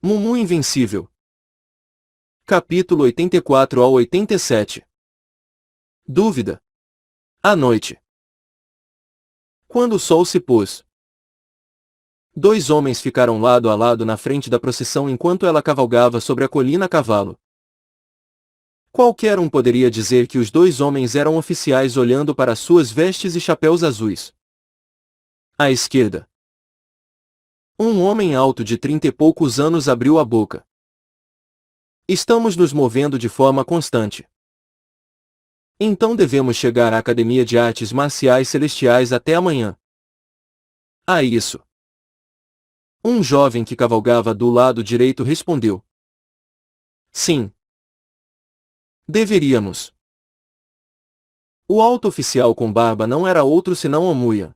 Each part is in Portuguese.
Mumu Invencível. Capítulo 84 ao 87. Dúvida. À noite. Quando o sol se pôs, dois homens ficaram lado a lado na frente da procissão enquanto ela cavalgava sobre a colina a cavalo. Qualquer um poderia dizer que os dois homens eram oficiais olhando para suas vestes e chapéus azuis. À esquerda, um homem alto de 30 e poucos anos abriu a boca. Estamos nos movendo de forma constante. Então devemos chegar à Academia de Artes Marciais Celestiais até amanhã. Ah, isso. Um jovem que cavalgava do lado direito respondeu. Sim. Deveríamos. O alto oficial com barba não era outro senão Omuya.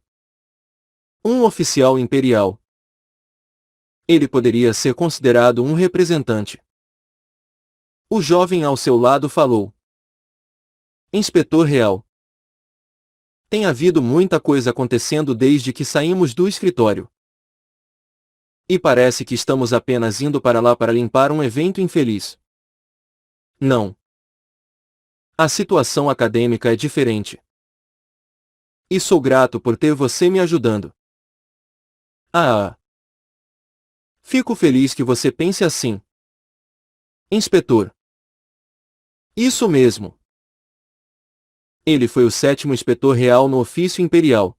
Um oficial imperial. Ele poderia ser considerado um representante. O jovem ao seu lado falou. Inspetor Real. Tem havido muita coisa acontecendo desde que saímos do escritório. E parece que estamos apenas indo para lá para limpar um evento infeliz. Não. A situação acadêmica é diferente. E sou grato por ter você me ajudando. Ah! Fico feliz que você pense assim. Inspetor. Isso mesmo. Ele foi o 7º inspetor real no ofício imperial.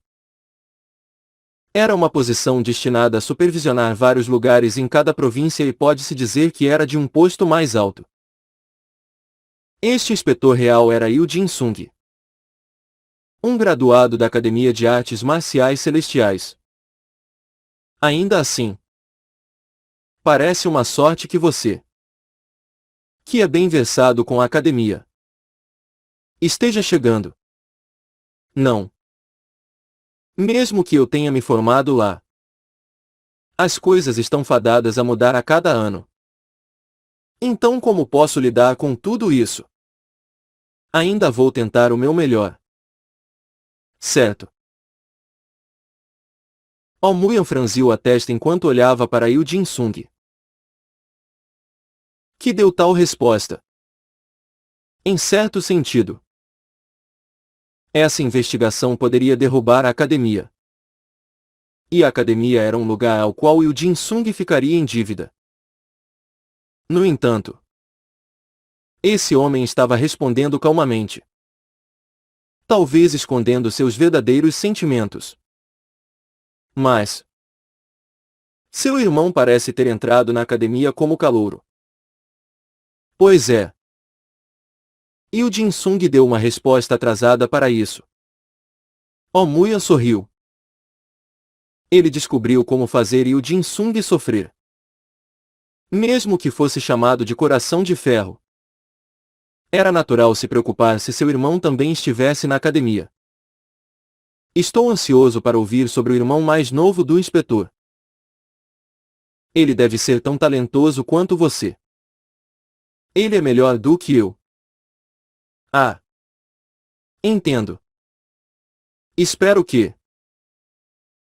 Era uma posição destinada a supervisionar vários lugares em cada província e pode-se dizer que era de um posto mais alto. Este inspetor real era Yu Jin-sung, um graduado da Academia de Artes Marciais Celestiais. Ainda assim, parece uma sorte que você, que é bem versado com a academia, esteja chegando. Não. Mesmo que eu tenha me formado lá, as coisas estão fadadas a mudar a cada ano. Então como posso lidar com tudo isso? Ainda vou tentar o meu melhor. Certo. Omuyan franziu a testa enquanto olhava para Yu Jin-sung, que deu tal resposta. Em certo sentido, essa investigação poderia derrubar a academia. E a academia era um lugar ao qual Yu Jin-sung ficaria em dívida. No entanto, esse homem estava respondendo calmamente. Talvez escondendo seus verdadeiros sentimentos. Mas seu irmão parece ter entrado na academia como calouro. Pois é. Yu Jin-sung deu uma resposta atrasada para isso. Omuya sorriu. Ele descobriu como fazer Yu Jin-sung sofrer. Mesmo que fosse chamado de coração de ferro. Era natural se preocupar se seu irmão também estivesse na academia. Estou ansioso para ouvir sobre o irmão mais novo do inspetor. Ele deve ser tão talentoso quanto você. Ele é melhor do que eu. Ah. Entendo. Espero que,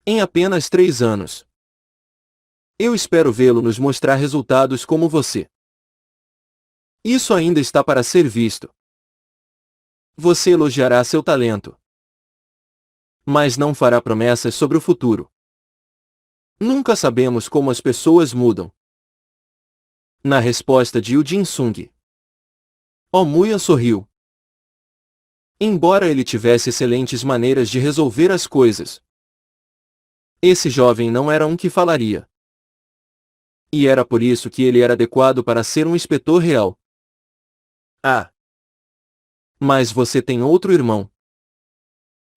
em apenas 3 anos, eu espero vê-lo nos mostrar resultados como você. Isso ainda está para ser visto. Você elogiará seu talento, mas não fará promessas sobre o futuro. Nunca sabemos como as pessoas mudam. Na resposta de Yu Jin-sung, Omuya sorriu. Embora ele tivesse excelentes maneiras de resolver as coisas, esse jovem não era um que falaria. E era por isso que ele era adequado para ser um inspetor real. Ah! Mas você tem outro irmão.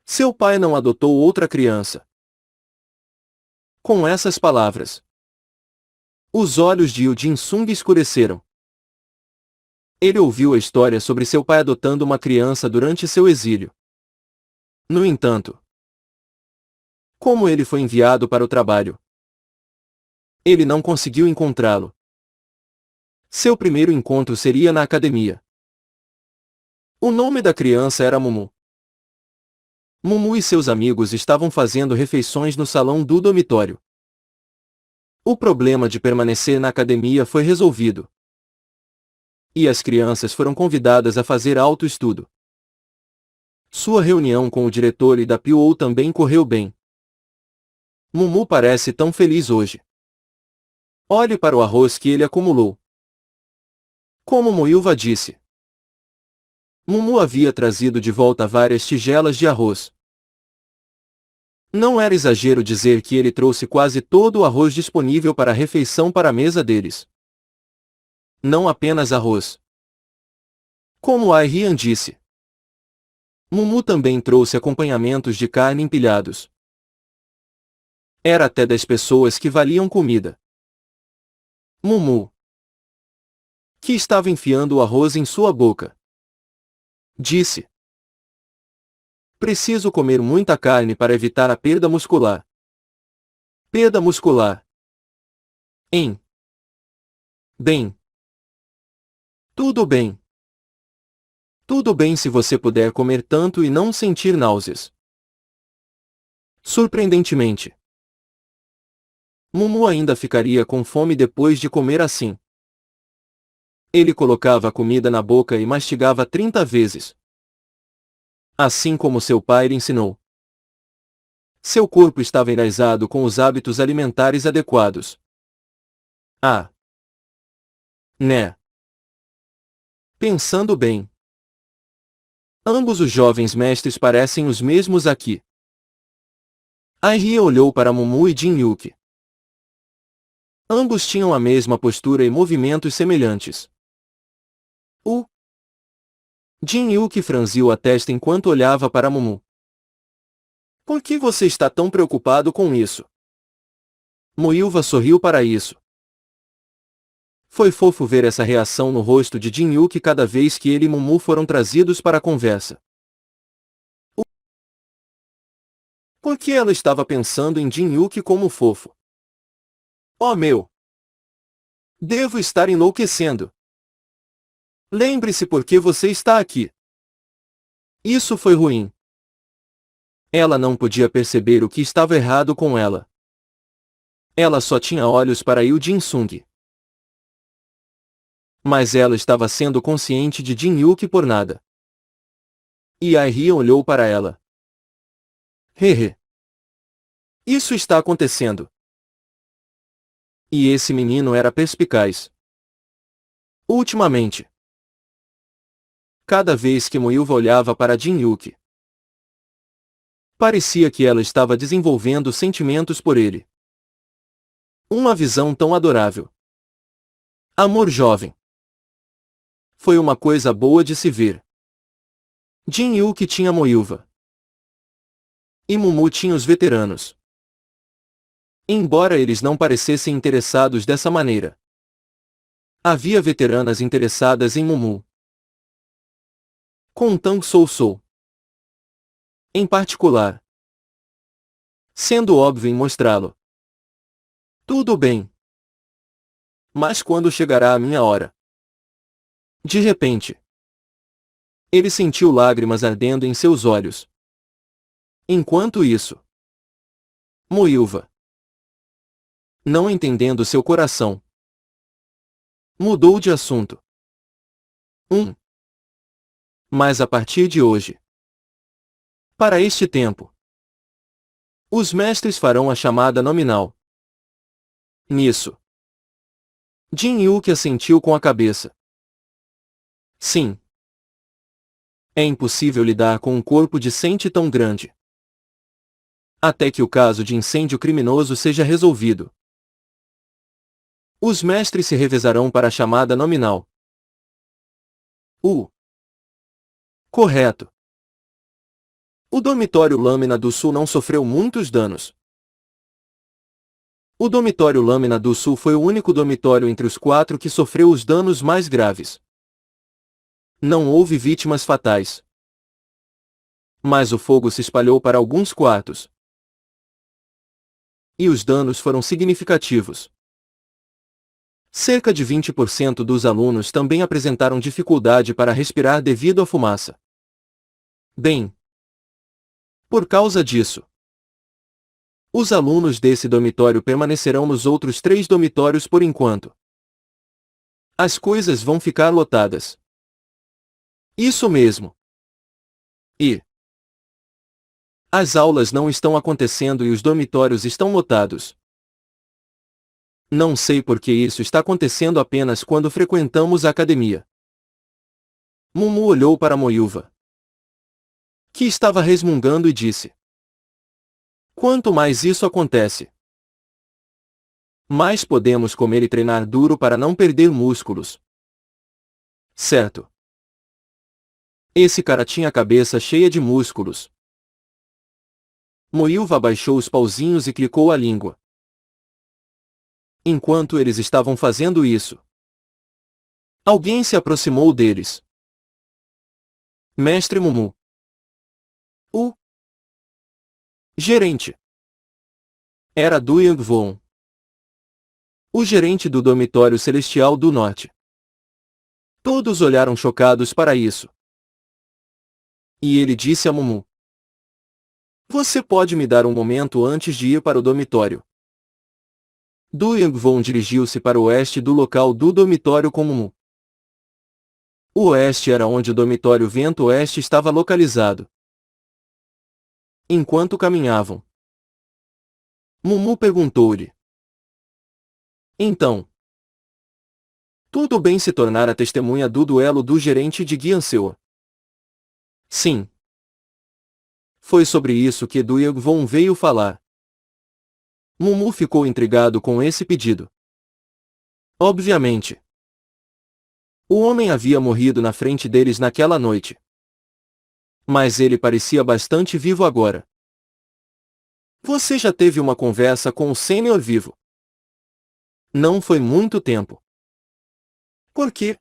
Seu pai não adotou outra criança. Com essas palavras, os olhos de Yu Jin-sung escureceram. Ele ouviu a história sobre seu pai adotando uma criança durante seu exílio. No entanto, como ele foi enviado para o trabalho, ele não conseguiu encontrá-lo. Seu primeiro encontro seria na academia. O nome da criança era Mumu. Mumu e seus amigos estavam fazendo refeições no salão do dormitório. O problema de permanecer na academia foi resolvido. E as crianças foram convidadas a fazer autoestudo. Sua reunião com o diretor e da PO também correu bem. Mumu parece tão feliz hoje. Olhe para o arroz que ele acumulou. Como Moilva disse. Mumu havia trazido de volta várias tigelas de arroz. Não era exagero dizer que ele trouxe quase todo o arroz disponível para a refeição para a mesa deles. Não apenas arroz. Como Ai-Rian disse. Mumu também trouxe acompanhamentos de carne empilhados. Era até 10 pessoas que valiam comida. Mumu, que estava enfiando o arroz em sua boca, disse: preciso comer muita carne para evitar a perda muscular. Perda muscular. Bem. Tudo bem. Tudo bem se você puder comer tanto e não sentir náuseas. Surpreendentemente, Mumu ainda ficaria com fome depois de comer assim. Ele colocava a comida na boca e mastigava 30 vezes. Assim como seu pai lhe ensinou. Seu corpo estava enraizado com os hábitos alimentares adequados. Ah! Né? Pensando bem. Ambos os jovens mestres parecem os mesmos aqui. Ai-Ria olhou para Mumu e Jin-Yuki. Ambos tinham a mesma postura e movimentos semelhantes. Jin-Yuki franziu a testa enquanto olhava para Mumu. Por que você está tão preocupado com isso? Moilva sorriu para isso. Foi fofo ver essa reação no rosto de Jin-Yuki cada vez que ele e Mumu foram trazidos para a conversa. Por que ela estava pensando em Jin-Yuki como fofo? Oh meu! Devo estar enlouquecendo. Lembre-se por que você está aqui. Isso foi ruim. Ela não podia perceber o que estava errado com ela. Ela só tinha olhos para Yu Jin-sung. Mas ela estava sendo consciente de Jin-Yuki por nada. E Ai-Ria olhou para ela. Hehe. Isso está acontecendo. E esse menino era perspicaz. Ultimamente. Cada vez que Moilva olhava para Jin-Yuki, parecia que ela estava desenvolvendo sentimentos por ele. Uma visão tão adorável. Amor jovem. Foi uma coisa boa de se ver. Jin-Yuki tinha Moilva. E Mumu tinha os veteranos. Embora eles não parecessem interessados dessa maneira, havia veteranas interessadas em Mumu. Com Tang Sou. Em particular. Sendo óbvio em mostrá-lo. Tudo bem. Mas quando chegará a minha hora? De repente. Ele sentiu lágrimas ardendo em seus olhos. Enquanto isso, Moilva, não entendendo seu coração, mudou de assunto. Mas a partir de hoje, para este tempo, os mestres farão a chamada nominal. Nisso, Jin-Yuki assentiu com a cabeça. Sim. É impossível lidar com um corpo decente tão grande. Até que o caso de incêndio criminoso seja resolvido. Os mestres se revezarão para a chamada nominal. Correto. O dormitório Lâmina do Sul não sofreu muitos danos. O dormitório Lâmina do Sul foi o único dormitório entre os 4 que sofreu os danos mais graves. Não houve vítimas fatais. Mas o fogo se espalhou para alguns quartos. E os danos foram significativos. Cerca de 20% dos alunos também apresentaram dificuldade para respirar devido à fumaça. Bem, por causa disso, Os alunos desse dormitório permanecerão nos outros 3 dormitórios por enquanto. As coisas vão ficar lotadas. Isso mesmo. E as aulas não estão acontecendo e os dormitórios estão lotados. Não sei por que isso está acontecendo apenas quando frequentamos a academia. Mumu olhou para Moyuva, que estava resmungando, e disse: quanto mais isso acontece, mais podemos comer e treinar duro para não perder músculos. Certo. Esse cara tinha a cabeça cheia de músculos. Moyuva abaixou os pauzinhos e clicou a língua. Enquanto eles estavam fazendo isso, alguém se aproximou deles. Mestre Mumu. O gerente. Era Du Yangvon, o gerente do dormitório celestial do norte. Todos olharam chocados para isso. E ele disse a Mumu: você pode me dar um momento antes de ir para o dormitório? Du Yangvon dirigiu-se para o oeste do local do dormitório com Mumu. O oeste era onde o dormitório Vento Oeste estava localizado. Enquanto caminhavam, Mumu perguntou-lhe: então, tudo bem se tornar a testemunha do duelo do gerente de Guianseu? Sim. Foi sobre isso que Du Yangvon veio falar. Mumu ficou intrigado com esse pedido. Obviamente. O homem havia morrido na frente deles naquela noite. Mas ele parecia bastante vivo agora. Você já teve uma conversa com o Sênior vivo? Não foi muito tempo. Por quê?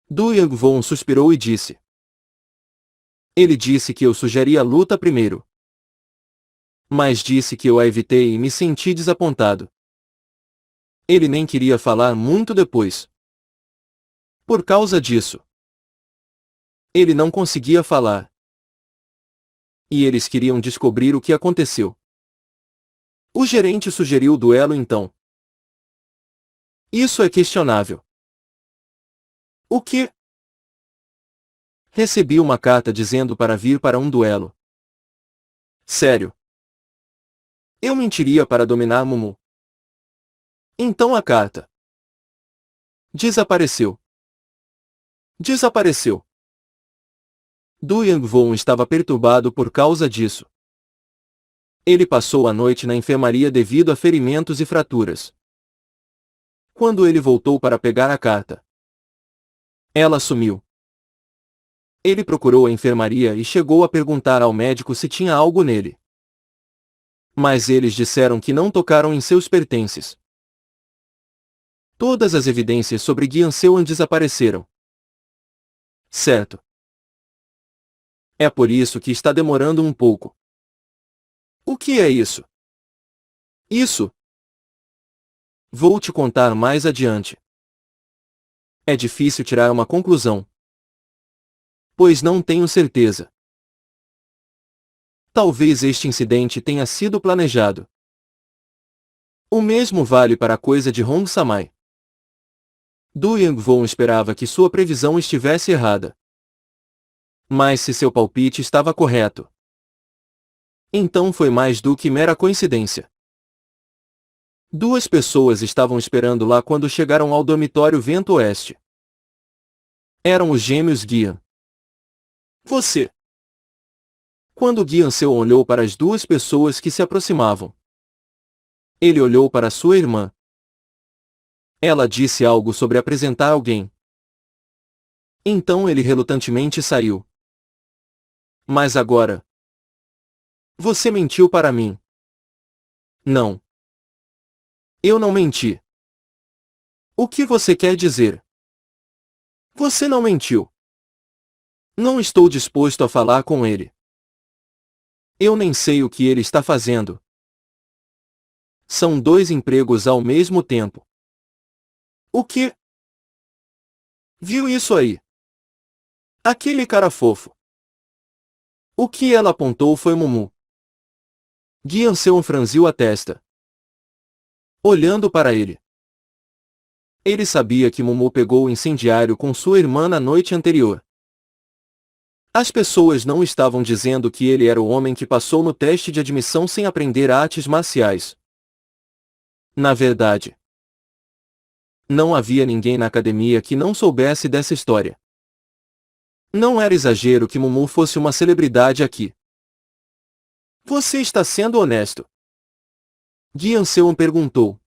Du Yangvon suspirou e disse: ele disse que eu sugeri a luta primeiro. Mas disse que eu a evitei e me senti desapontado. Ele nem queria falar muito depois. Por causa disso, ele não conseguia falar. E eles queriam descobrir o que aconteceu. O gerente sugeriu o duelo então. Isso é questionável. O quê? Recebi uma carta dizendo para vir para um duelo. Sério? Eu mentiria para dominar Mumu. Então a carta desapareceu. Desapareceu. Du Yangvon estava perturbado por causa disso. Ele passou a noite na enfermaria devido a ferimentos e fraturas. Quando ele voltou para pegar a carta, ela sumiu. Ele procurou a enfermaria e chegou a perguntar ao médico se tinha algo nele. Mas eles disseram que não tocaram em seus pertences. Todas as evidências sobre Guianseuan desapareceram. Certo. É por isso que está demorando um pouco. O que é isso? Isso. Vou te contar mais adiante. É difícil tirar uma conclusão, pois não tenho certeza. Talvez este incidente tenha sido planejado. O mesmo vale para a coisa de Hong Samai. Du Yangvon esperava que sua previsão estivesse errada. Mas se seu palpite estava correto, então foi mais do que mera coincidência. 2 pessoas estavam esperando lá quando chegaram ao dormitório Vento Oeste. Eram os gêmeos Guian. Você. Quando Guianseu olhou para as 2 pessoas que se aproximavam, ele olhou para sua irmã. Ela disse algo sobre apresentar alguém. Então ele relutantemente saiu. Mas agora, você mentiu para mim. Não. Eu não menti. O que você quer dizer? Você não mentiu. Não estou disposto a falar com ele. Eu nem sei o que ele está fazendo. São 2 empregos ao mesmo tempo. O quê? Viu isso aí? Aquele cara fofo. O que ela apontou foi Mumu. Guianceon franziu a testa, olhando para ele. Ele sabia que Mumu pegou o incendiário com sua irmã na noite anterior. As pessoas não estavam dizendo que ele era o homem que passou no teste de admissão sem aprender artes marciais. Na verdade, não havia ninguém na academia que não soubesse dessa história. Não era exagero que Mumu fosse uma celebridade aqui. Você está sendo honesto? Guianceon perguntou,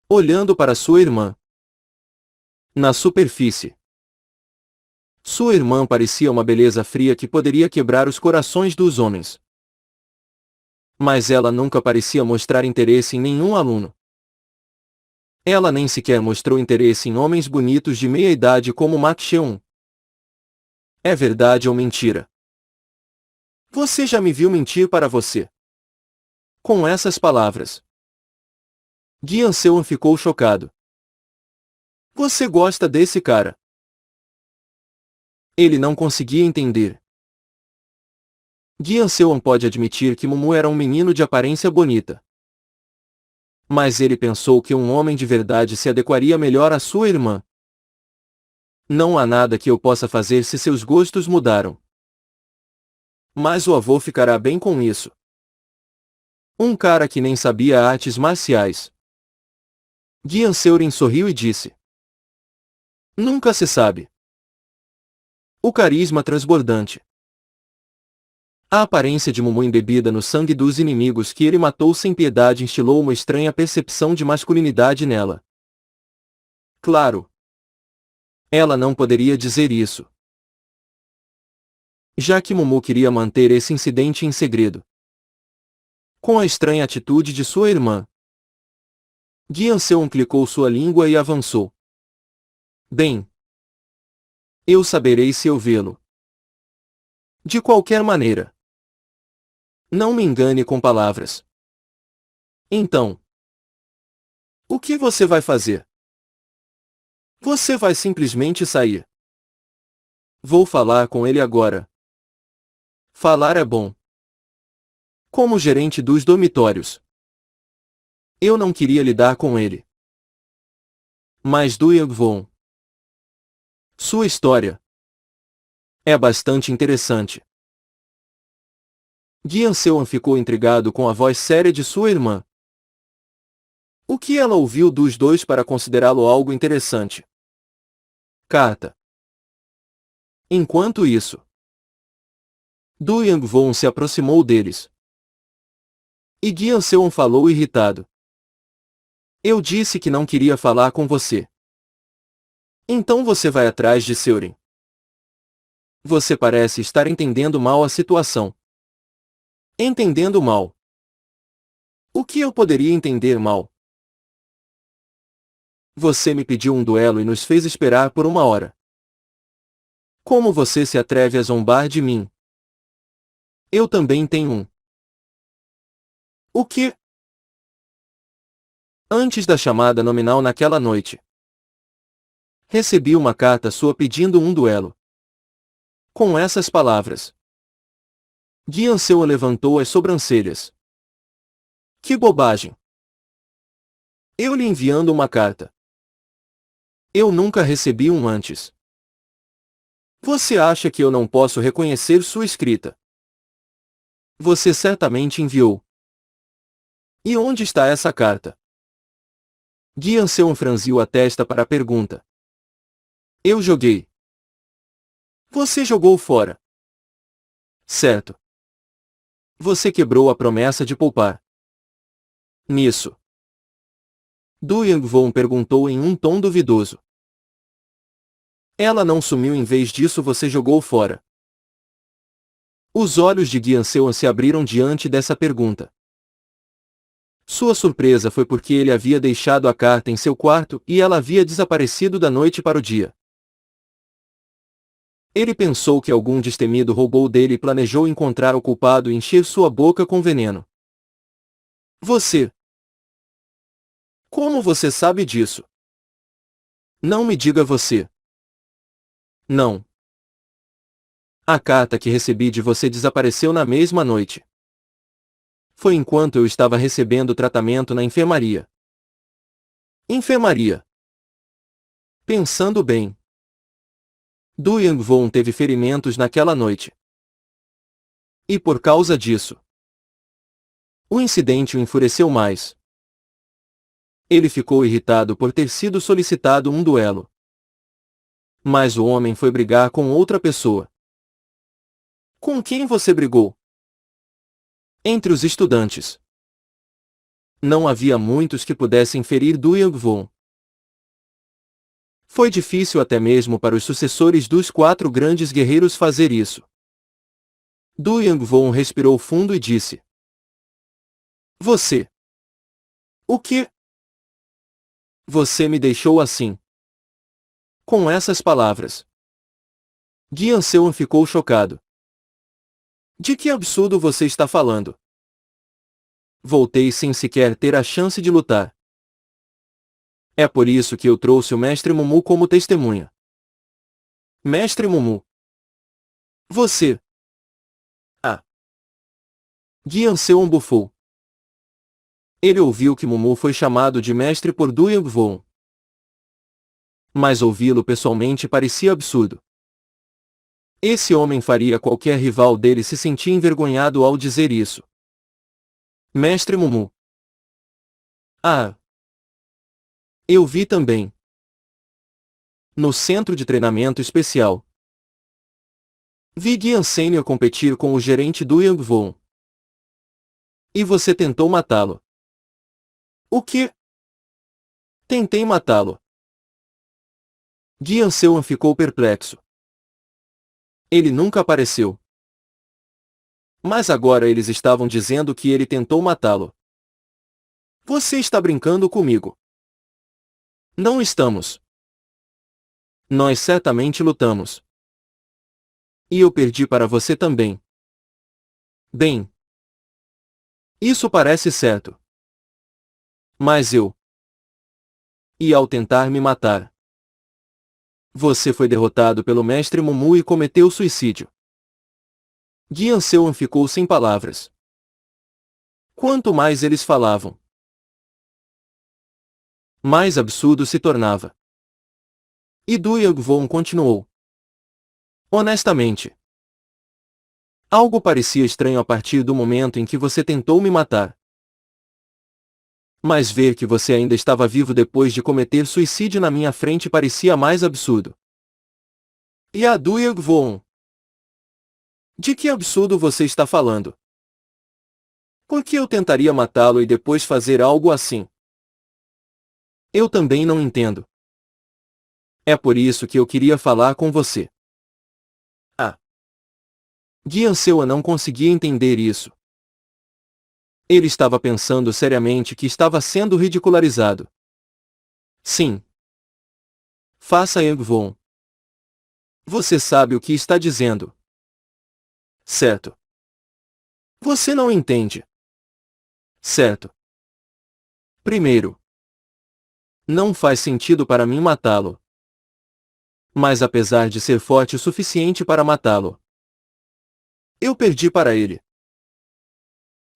olhando para sua irmã. Na superfície, sua irmã parecia uma beleza fria que poderia quebrar os corações dos homens. Mas ela nunca parecia mostrar interesse em nenhum aluno. Ela nem sequer mostrou interesse em homens bonitos de meia idade como Mak Cheon. É verdade ou mentira? Você já me viu mentir para você? Com essas palavras, Guianceon ficou chocado. Você gosta desse cara? Ele não conseguia entender. Guianceon pode admitir que Mumu era um menino de aparência bonita. Mas ele pensou que um homem de verdade se adequaria melhor à sua irmã. Não há nada que eu possa fazer se seus gostos mudaram. Mas o avô ficará bem com isso. Um cara que nem sabia artes marciais. Guianceon sorriu e disse: Nunca se sabe. O carisma transbordante. A aparência de Mumu embebida no sangue dos inimigos que ele matou sem piedade instilou uma estranha percepção de masculinidade nela. Claro. Ela não poderia dizer isso, já que Mumu queria manter esse incidente em segredo. Com a estranha atitude de sua irmã, Guianceon clicou sua língua e avançou. Bem, eu saberei se eu vê-lo. De qualquer maneira. Não me engane com palavras. Então, o que você vai fazer? Você vai simplesmente sair. Vou falar com ele agora. Falar é bom. Como gerente dos dormitórios, eu não queria lidar com ele. Mas do Yangwon, sua história é bastante interessante. Guianceon ficou intrigado com a voz séria de sua irmã. O que ela ouviu dos dois para considerá-lo algo interessante? Carta. Enquanto isso, Du Yangwon se aproximou deles. E Guianceon falou irritado. Eu disse que não queria falar com você. Então você vai atrás de Seurin. Você parece estar entendendo mal a situação. Entendendo mal. O que eu poderia entender mal? Você me pediu um duelo e nos fez esperar por 1 hora. Como você se atreve a zombar de mim? Eu também tenho um. O quê? Antes da chamada nominal naquela noite, recebi uma carta sua pedindo um duelo. Com essas palavras, Guianceon levantou as sobrancelhas. Que bobagem! Eu lhe enviando uma carta. Eu nunca recebi um antes. Você acha que eu não posso reconhecer sua escrita? Você certamente enviou. E onde está essa carta? Guianceon franziu a testa para a pergunta. Eu joguei. Você jogou fora. Certo. Você quebrou a promessa de poupar. Nisso, Du Yangwon perguntou em um tom duvidoso. Ela não sumiu, em vez disso você jogou fora. Os olhos de Guianceon se abriram diante dessa pergunta. Sua surpresa foi porque ele havia deixado a carta em seu quarto e ela havia desaparecido da noite para o dia. Ele pensou que algum destemido roubou dele e planejou encontrar o culpado e encher sua boca com veneno. Você. Como você sabe disso? Não me diga você. Não. A carta que recebi de você desapareceu na mesma noite. Foi enquanto eu estava recebendo tratamento na enfermaria. Enfermaria. Pensando bem. Du Yangwon teve ferimentos naquela noite. E por causa disso, o incidente o enfureceu mais. Ele ficou irritado por ter sido solicitado um duelo. Mas o homem foi brigar com outra pessoa. Com quem você brigou? Entre os estudantes. Não havia muitos que pudessem ferir Du Yangwon. Foi difícil até mesmo para os sucessores dos 4 grandes guerreiros fazer isso. Du Yangwon respirou fundo e disse: Você. O quê? Você me deixou assim. Com essas palavras, Jian Seon ficou chocado. De que absurdo você está falando? Voltei sem sequer ter a chance de lutar. É por isso que eu trouxe o mestre Mumu como testemunha. Mestre Mumu. Você. Ah. Jian Seon bufou. Ele ouviu que Mumu foi chamado de mestre por Du Yangwon. Mas ouvi-lo pessoalmente parecia absurdo. Esse homem faria qualquer rival dele se sentir envergonhado ao dizer isso. Mestre Mumu. Ah. Eu vi também. No centro de treinamento especial. Vi Jian Senior competir com o gerente Du Yangwon. E você tentou matá-lo. O quê? Tentei matá-lo. Jian Seon ficou perplexo. Ele nunca apareceu. Mas agora eles estavam dizendo que ele tentou matá-lo. Você está brincando comigo. Não estamos. Nós certamente lutamos. E eu perdi para você também. Bem. Isso parece certo. Mas eu. E ao tentar me matar, você foi derrotado pelo mestre Mumu e cometeu suicídio. Jian Seon ficou sem palavras. Quanto mais eles falavam, mais absurdo se tornava. E Du Yangwon continuou. Honestamente, algo parecia estranho a partir do momento em que você tentou me matar. Mas ver que você ainda estava vivo depois de cometer suicídio na minha frente parecia mais absurdo. E a Du Yangwon? De que absurdo você está falando? Por que eu tentaria matá-lo e depois fazer algo assim? Eu também não entendo. É por isso que eu queria falar com você. Ah. Jian Seon não conseguia entender isso. Ele estava pensando seriamente que estava sendo ridicularizado. Sim. Faça Yangwon. Você sabe o que está dizendo. Certo. Você não entende. Certo. Primeiro, não faz sentido para mim matá-lo. Mas apesar de ser forte o suficiente para matá-lo, eu perdi para ele.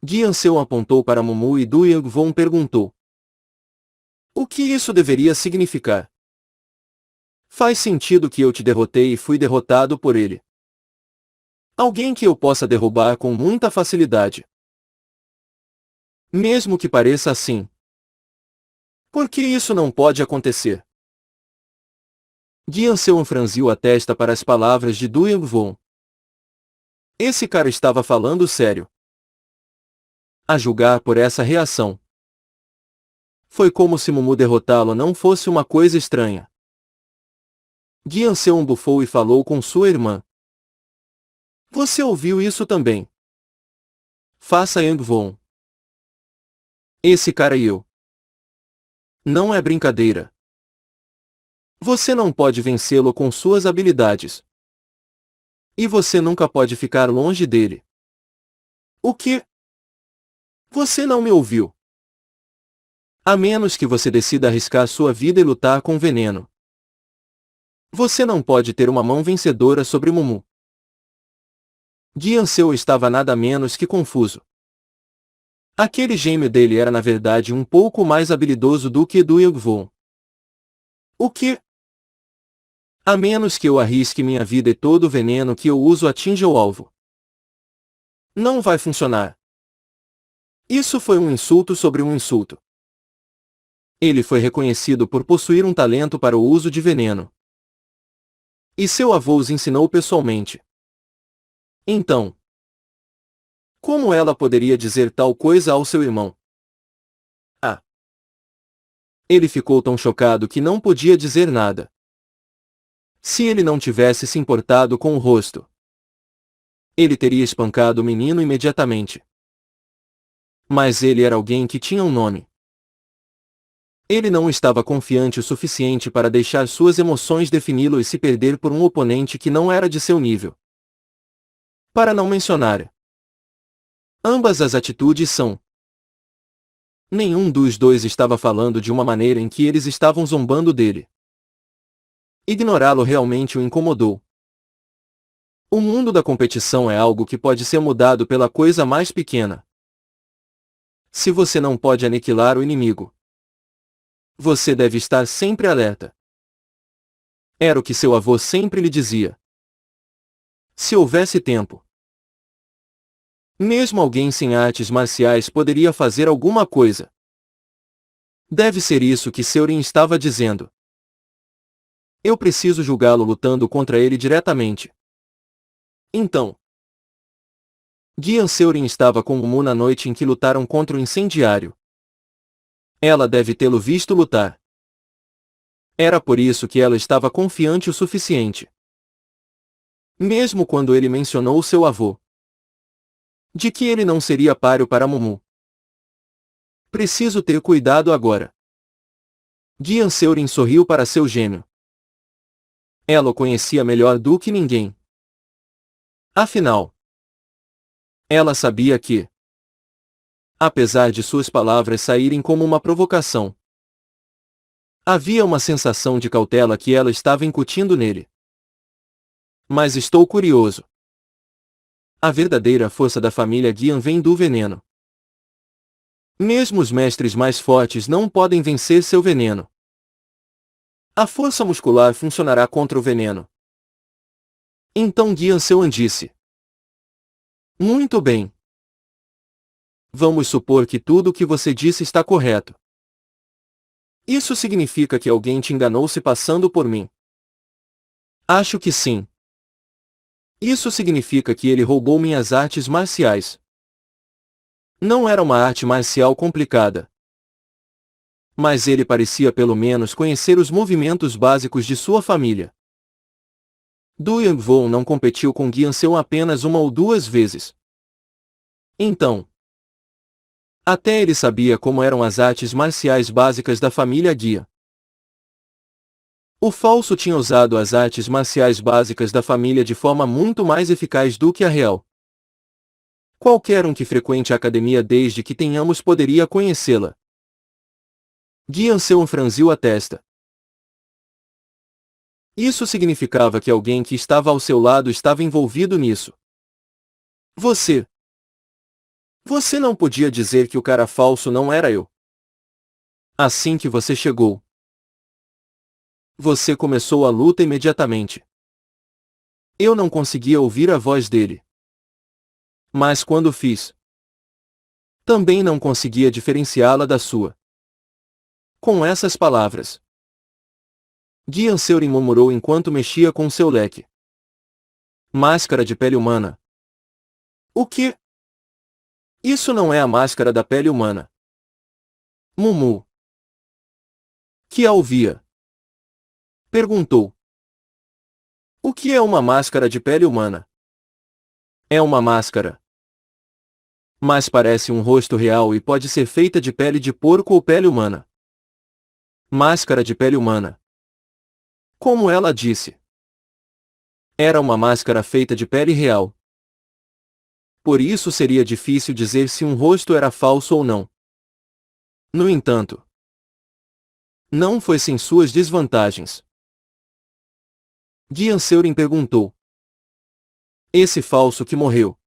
Jian Seon apontou para Mumu e Du Yangwon perguntou: O que isso deveria significar? Faz sentido que eu te derrotei e fui derrotado por ele. Alguém que eu possa derrubar com muita facilidade. Mesmo que pareça assim. Por que isso não pode acontecer? Jian Seon franziu a testa para as palavras de Du Yangwon. Esse cara estava falando sério. A julgar por essa reação, foi como se Mumu derrotá-lo não fosse uma coisa estranha. Jian Seon bufou e falou com sua irmã. Você ouviu isso também? Faça Yangwon. Esse cara e eu. Não é brincadeira. Você não pode vencê-lo com suas habilidades. E você nunca pode ficar longe dele. O quê? Você não me ouviu. A menos que você decida arriscar sua vida e lutar com veneno. Você não pode ter uma mão vencedora sobre Mumu. Jian Seon estava nada menos que confuso. Aquele gêmeo dele era na verdade um pouco mais habilidoso do que do Yugvon. O que? A menos que eu arrisque minha vida e todo o veneno que eu uso atinja o alvo. Não vai funcionar. Isso foi um insulto sobre um insulto. Ele foi reconhecido por possuir um talento para o uso de veneno. E seu avô os ensinou pessoalmente. Então, como ela poderia dizer tal coisa ao seu irmão? Ah! Ele ficou tão chocado que não podia dizer nada. Se ele não tivesse se importado com o rosto, ele teria espancado o menino imediatamente. Mas ele era alguém que tinha um nome. Ele não estava confiante o suficiente para deixar suas emoções defini-lo e se perder por um oponente que não era de seu nível. Para não mencionar, ambas as atitudes são. Nenhum dos dois estava falando de uma maneira em que eles estavam zombando dele. Ignorá-lo realmente o incomodou. O mundo da competição é algo que pode ser mudado pela coisa mais pequena. Se você não pode aniquilar o inimigo, você deve estar sempre alerta. Era o que seu avô sempre lhe dizia. Se houvesse tempo, mesmo alguém sem artes marciais poderia fazer alguma coisa. Deve ser isso que Seurin estava dizendo. Eu preciso julgá-lo lutando contra ele diretamente. Então, Gian Seurin estava com Mu na noite em que lutaram contra o incendiário. Ela deve tê-lo visto lutar. Era por isso que ela estava confiante o suficiente. Mesmo quando ele mencionou seu avô. De que ele não seria páreo para Mumu. Preciso ter cuidado agora. Gian Seurin sorriu para seu gêmeo. Ela o conhecia melhor do que ninguém. Afinal, ela sabia que, apesar de suas palavras saírem como uma provocação, havia uma sensação de cautela que ela estava incutindo nele. Mas estou curioso. A verdadeira força da família Gian vem do veneno. Mesmo os mestres mais fortes não podem vencer seu veneno. A força muscular funcionará contra o veneno. Então Gian Seuan disse. Muito bem. Vamos supor que tudo o que você disse está correto. Isso significa que alguém te enganou se passando por mim. Acho que sim. Isso significa que ele roubou minhas artes marciais. Não era uma arte marcial complicada. Mas ele parecia pelo menos conhecer os movimentos básicos de sua família. Du Yangvon não competiu com Gian Seuan apenas uma ou duas vezes. Então, até ele sabia como eram as artes marciais básicas da família Gia. O falso tinha usado as artes marciais básicas da família de forma muito mais eficaz do que a real. Qualquer um que frequente a academia desde que tenhamos poderia conhecê-la. Gian Seuan franziu a testa. Isso significava que alguém que estava ao seu lado estava envolvido nisso. Você não podia dizer que o cara falso não era eu. Assim que você chegou, você começou a luta imediatamente. Eu não conseguia ouvir a voz dele. Mas quando fiz, também não conseguia diferenciá-la da sua. Com essas palavras, Gian Seurin murmurou enquanto mexia com seu leque. Máscara de pele humana. O quê? Isso não é a máscara da pele humana. Mumu. Que a ouvia? Perguntou. O que é uma máscara de pele humana? É uma máscara. Mas parece um rosto real e pode ser feita de pele de porco ou pele humana. Máscara de pele humana. Como ela disse. Era uma máscara feita de pele real. Por isso seria difícil dizer se um rosto era falso ou não. No entanto, não foi sem suas desvantagens. Gian Seurin perguntou. Esse falso que morreu.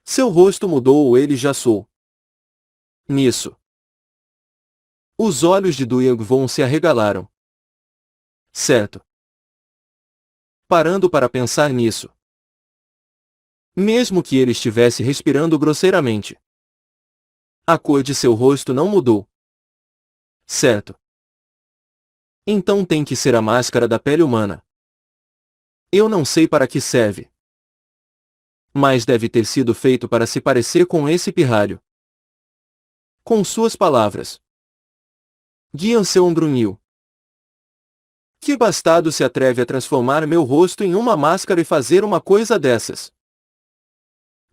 Seu rosto mudou ou ele já sou? Nisso, os olhos de Duyang Von se arregalaram. Certo. Parando para pensar nisso. Mesmo que ele estivesse respirando grosseiramente, a cor de seu rosto não mudou. Certo. Então tem que ser a máscara da pele humana. Eu não sei para que serve. Mas deve ter sido feito para se parecer com esse pirralho. Com suas palavras, Guianseu grunhiu. Que bastardo se atreve a transformar meu rosto em uma máscara e fazer uma coisa dessas?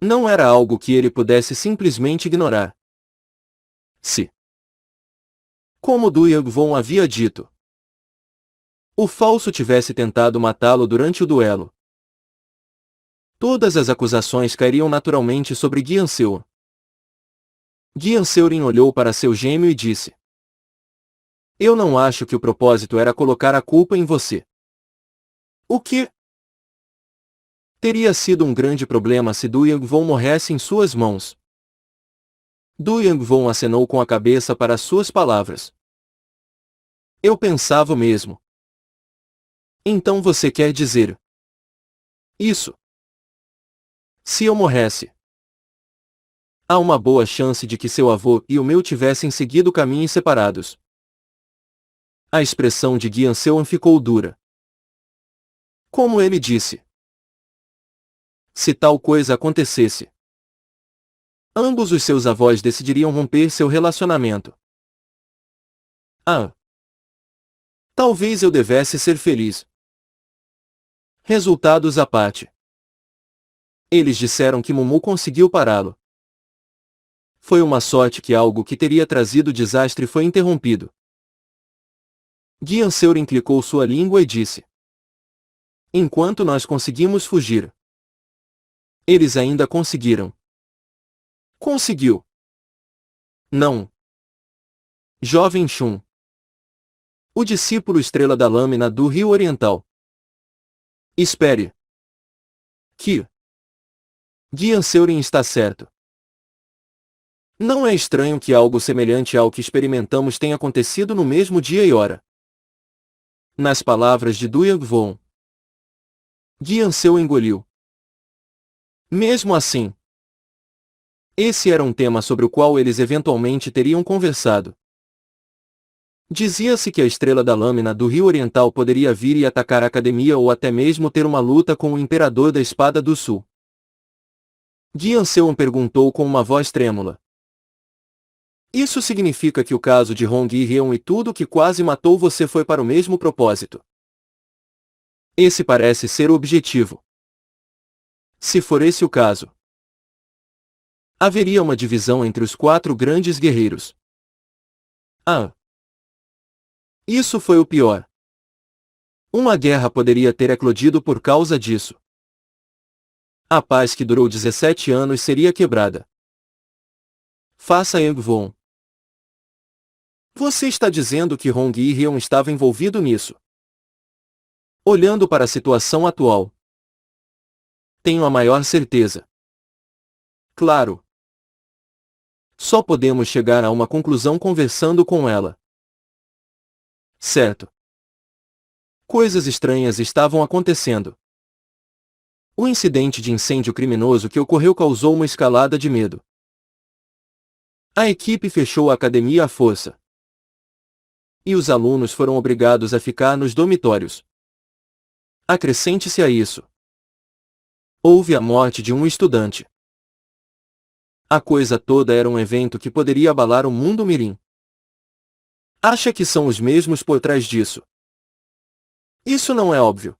Não era algo que ele pudesse simplesmente ignorar. Se, como Duyang Von havia dito, o falso tivesse tentado matá-lo durante o duelo, todas as acusações cairiam naturalmente sobre Guianseu. Guianseurin olhou para seu gêmeo e disse: Eu não acho que o propósito era colocar a culpa em você. O que? Teria sido um grande problema se Duyang Von morresse em suas mãos. Duyang Von acenou com a cabeça para suas palavras. Eu pensava o mesmo. Então você quer dizer isso? Se eu morresse, há uma boa chance de que seu avô e o meu tivessem seguido caminhos separados. A expressão de Guianseu ficou dura. Como ele disse. Se tal coisa acontecesse, ambos os seus avós decidiriam romper seu relacionamento. Ah! Talvez eu devesse ser feliz. Resultados à parte. Eles disseram que Mumu conseguiu pará-lo. Foi uma sorte que algo que teria trazido desastre foi interrompido. Guianseu inclicou sua língua e disse: Enquanto nós conseguimos fugir, eles ainda conseguiram. Conseguiu. Não. Jovem Shun. O discípulo estrela da lâmina do Rio Oriental. Espere. Que? Guianseurin está certo. Não é estranho que algo semelhante ao que experimentamos tenha acontecido no mesmo dia e hora. Nas palavras de Duyang Von, Guianseu engoliu. Mesmo assim, esse era um tema sobre o qual eles eventualmente teriam conversado. Dizia-se que a estrela da lâmina do Rio Oriental poderia vir e atacar a academia ou até mesmo ter uma luta com o Imperador da Espada do Sul. Guianseu perguntou com uma voz trêmula. Isso significa que o caso de Hong Yi-Reon e tudo que quase matou você foi para o mesmo propósito. Esse parece ser o objetivo. Se for esse o caso, haveria uma divisão entre os 4 grandes guerreiros. Ah! Isso foi o pior. Uma guerra poderia ter eclodido por causa disso. A paz que durou 17 anos seria quebrada. Faça Yang Von. Você está dizendo que Hong Yi-Reon estava envolvido nisso? Olhando para a situação atual, tenho a maior certeza. Claro. Só podemos chegar a uma conclusão conversando com ela. Certo. Coisas estranhas estavam acontecendo. O incidente de incêndio criminoso que ocorreu causou uma escalada de medo. A equipe fechou a academia à força. E os alunos foram obrigados a ficar nos dormitórios. Acrescente-se a isso: houve a morte de um estudante. A coisa toda era um evento que poderia abalar o mundo mirim. Acha que são os mesmos por trás disso? Isso não é óbvio.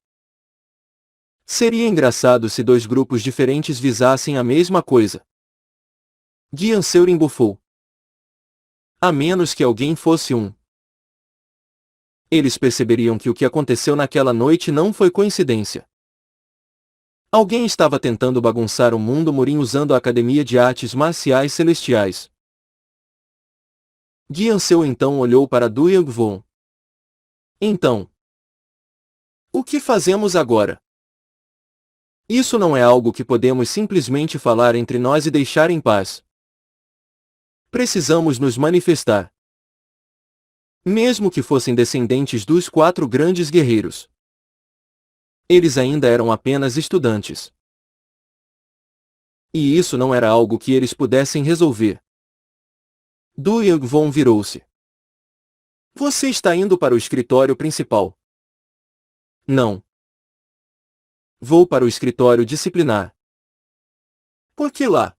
Seria engraçado se 2 grupos diferentes visassem a mesma coisa. Guianseu embufou. A menos que alguém fosse um. Eles perceberiam que o que aconteceu naquela noite não foi coincidência. Alguém estava tentando bagunçar o mundo Murim usando a Academia de Artes Marciais Celestiais. Guianseu então olhou para Duyang Von. Então, o que fazemos agora? Isso não é algo que podemos simplesmente falar entre nós e deixar em paz. Precisamos nos manifestar. Mesmo que fossem descendentes dos 4 grandes guerreiros, eles ainda eram apenas estudantes. E isso não era algo que eles pudessem resolver. Du Yangvon virou-se. Você está indo para o escritório principal? Não. Vou para o escritório disciplinar. Por que lá?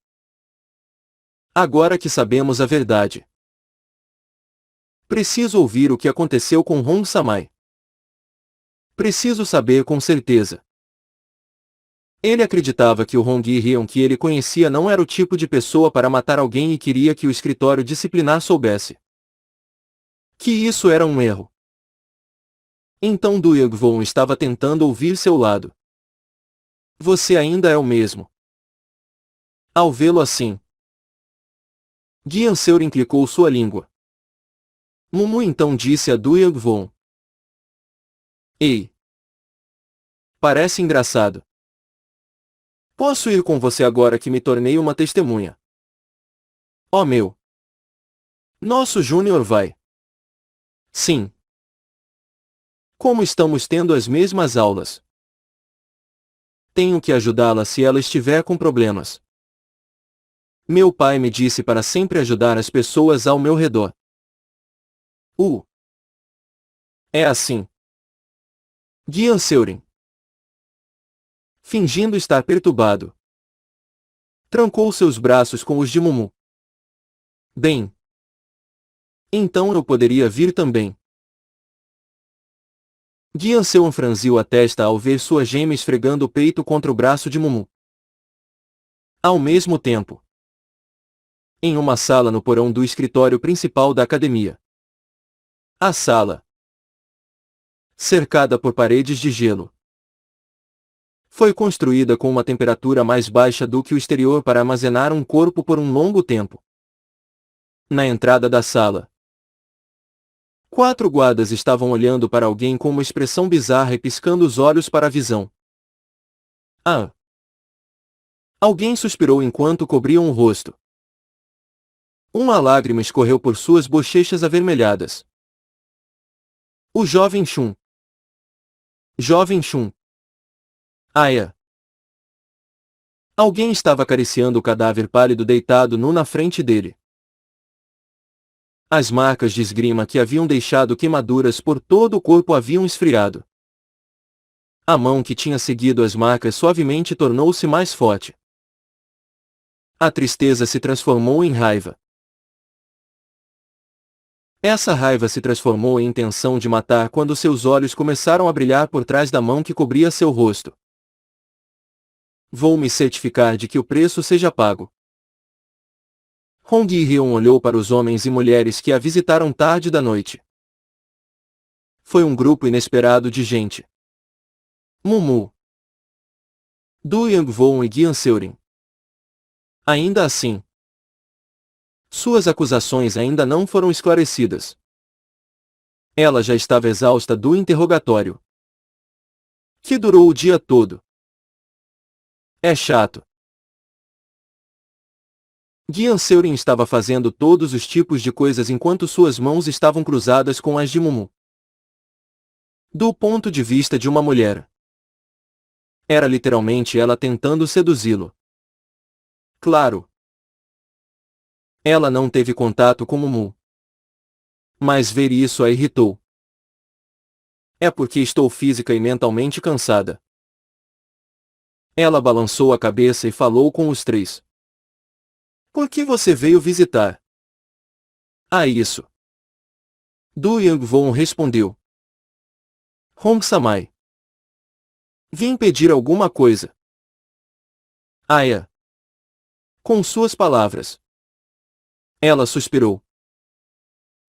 Agora que sabemos a verdade. Preciso ouvir o que aconteceu com Hong Samai. Preciso saber com certeza. Ele acreditava que o Hong Yi-ryong que ele conhecia não era o tipo de pessoa para matar alguém e queria que o escritório disciplinar soubesse que isso era um erro. Então Du Yangvon estava tentando ouvir seu lado. Você ainda é o mesmo. Ao vê-lo assim, Gian Seur implicou sua língua. Mumu então disse a Du Yangvon. Ei! Parece engraçado. Posso ir com você agora que me tornei uma testemunha? Oh meu! Nosso Júnior vai. Sim. Como estamos tendo as mesmas aulas? Tenho que ajudá-la se ela estiver com problemas. Meu pai me disse para sempre ajudar as pessoas ao meu redor. É assim. Gian Seurin, fingindo estar perturbado, trancou seus braços com os de Mumu. Bem. Então eu poderia vir também. Gian Seun franziu a testa ao ver sua gêmea esfregando o peito contra o braço de Mumu. Ao mesmo tempo, em uma sala no porão do escritório principal da academia. A sala, cercada por paredes de gelo, foi construída com uma temperatura mais baixa do que o exterior para armazenar um corpo por um longo tempo. Na entrada da sala, 4 guardas estavam olhando para alguém com uma expressão bizarra e piscando os olhos para a visão. Ah! Alguém suspirou enquanto cobriam o rosto. Uma lágrima escorreu por suas bochechas avermelhadas. O jovem Chun. Jovem Chun. Aia! Alguém estava acariciando o cadáver pálido deitado nu na frente dele. As marcas de esgrima que haviam deixado queimaduras por todo o corpo haviam esfriado. A mão que tinha seguido as marcas suavemente tornou-se mais forte. A tristeza se transformou em raiva. Essa raiva se transformou em intenção de matar quando seus olhos começaram a brilhar por trás da mão que cobria seu rosto. Vou me certificar de que o preço seja pago. Hong Yi-ryong olhou para os homens e mulheres que a visitaram tarde da noite. Foi um grupo inesperado de gente. Mumu, Du Yangvon e Gian Seurin. Ainda assim, suas acusações ainda não foram esclarecidas. Ela já estava exausta do interrogatório, que durou o dia todo. É chato. Gian Seurin estava fazendo todos os tipos de coisas enquanto suas mãos estavam cruzadas com as de Mumu. Do ponto de vista de uma mulher, era literalmente ela tentando seduzi-lo. Claro. Ela não teve contato com Mumu. Mas ver isso a irritou. É porque estou física e mentalmente cansada. Ela balançou a cabeça e falou com os 3. Por que você veio visitar? Ah, isso. Du Yangvon respondeu. Hong Samai. Vim pedir alguma coisa. Aia. Com suas palavras. Ela suspirou.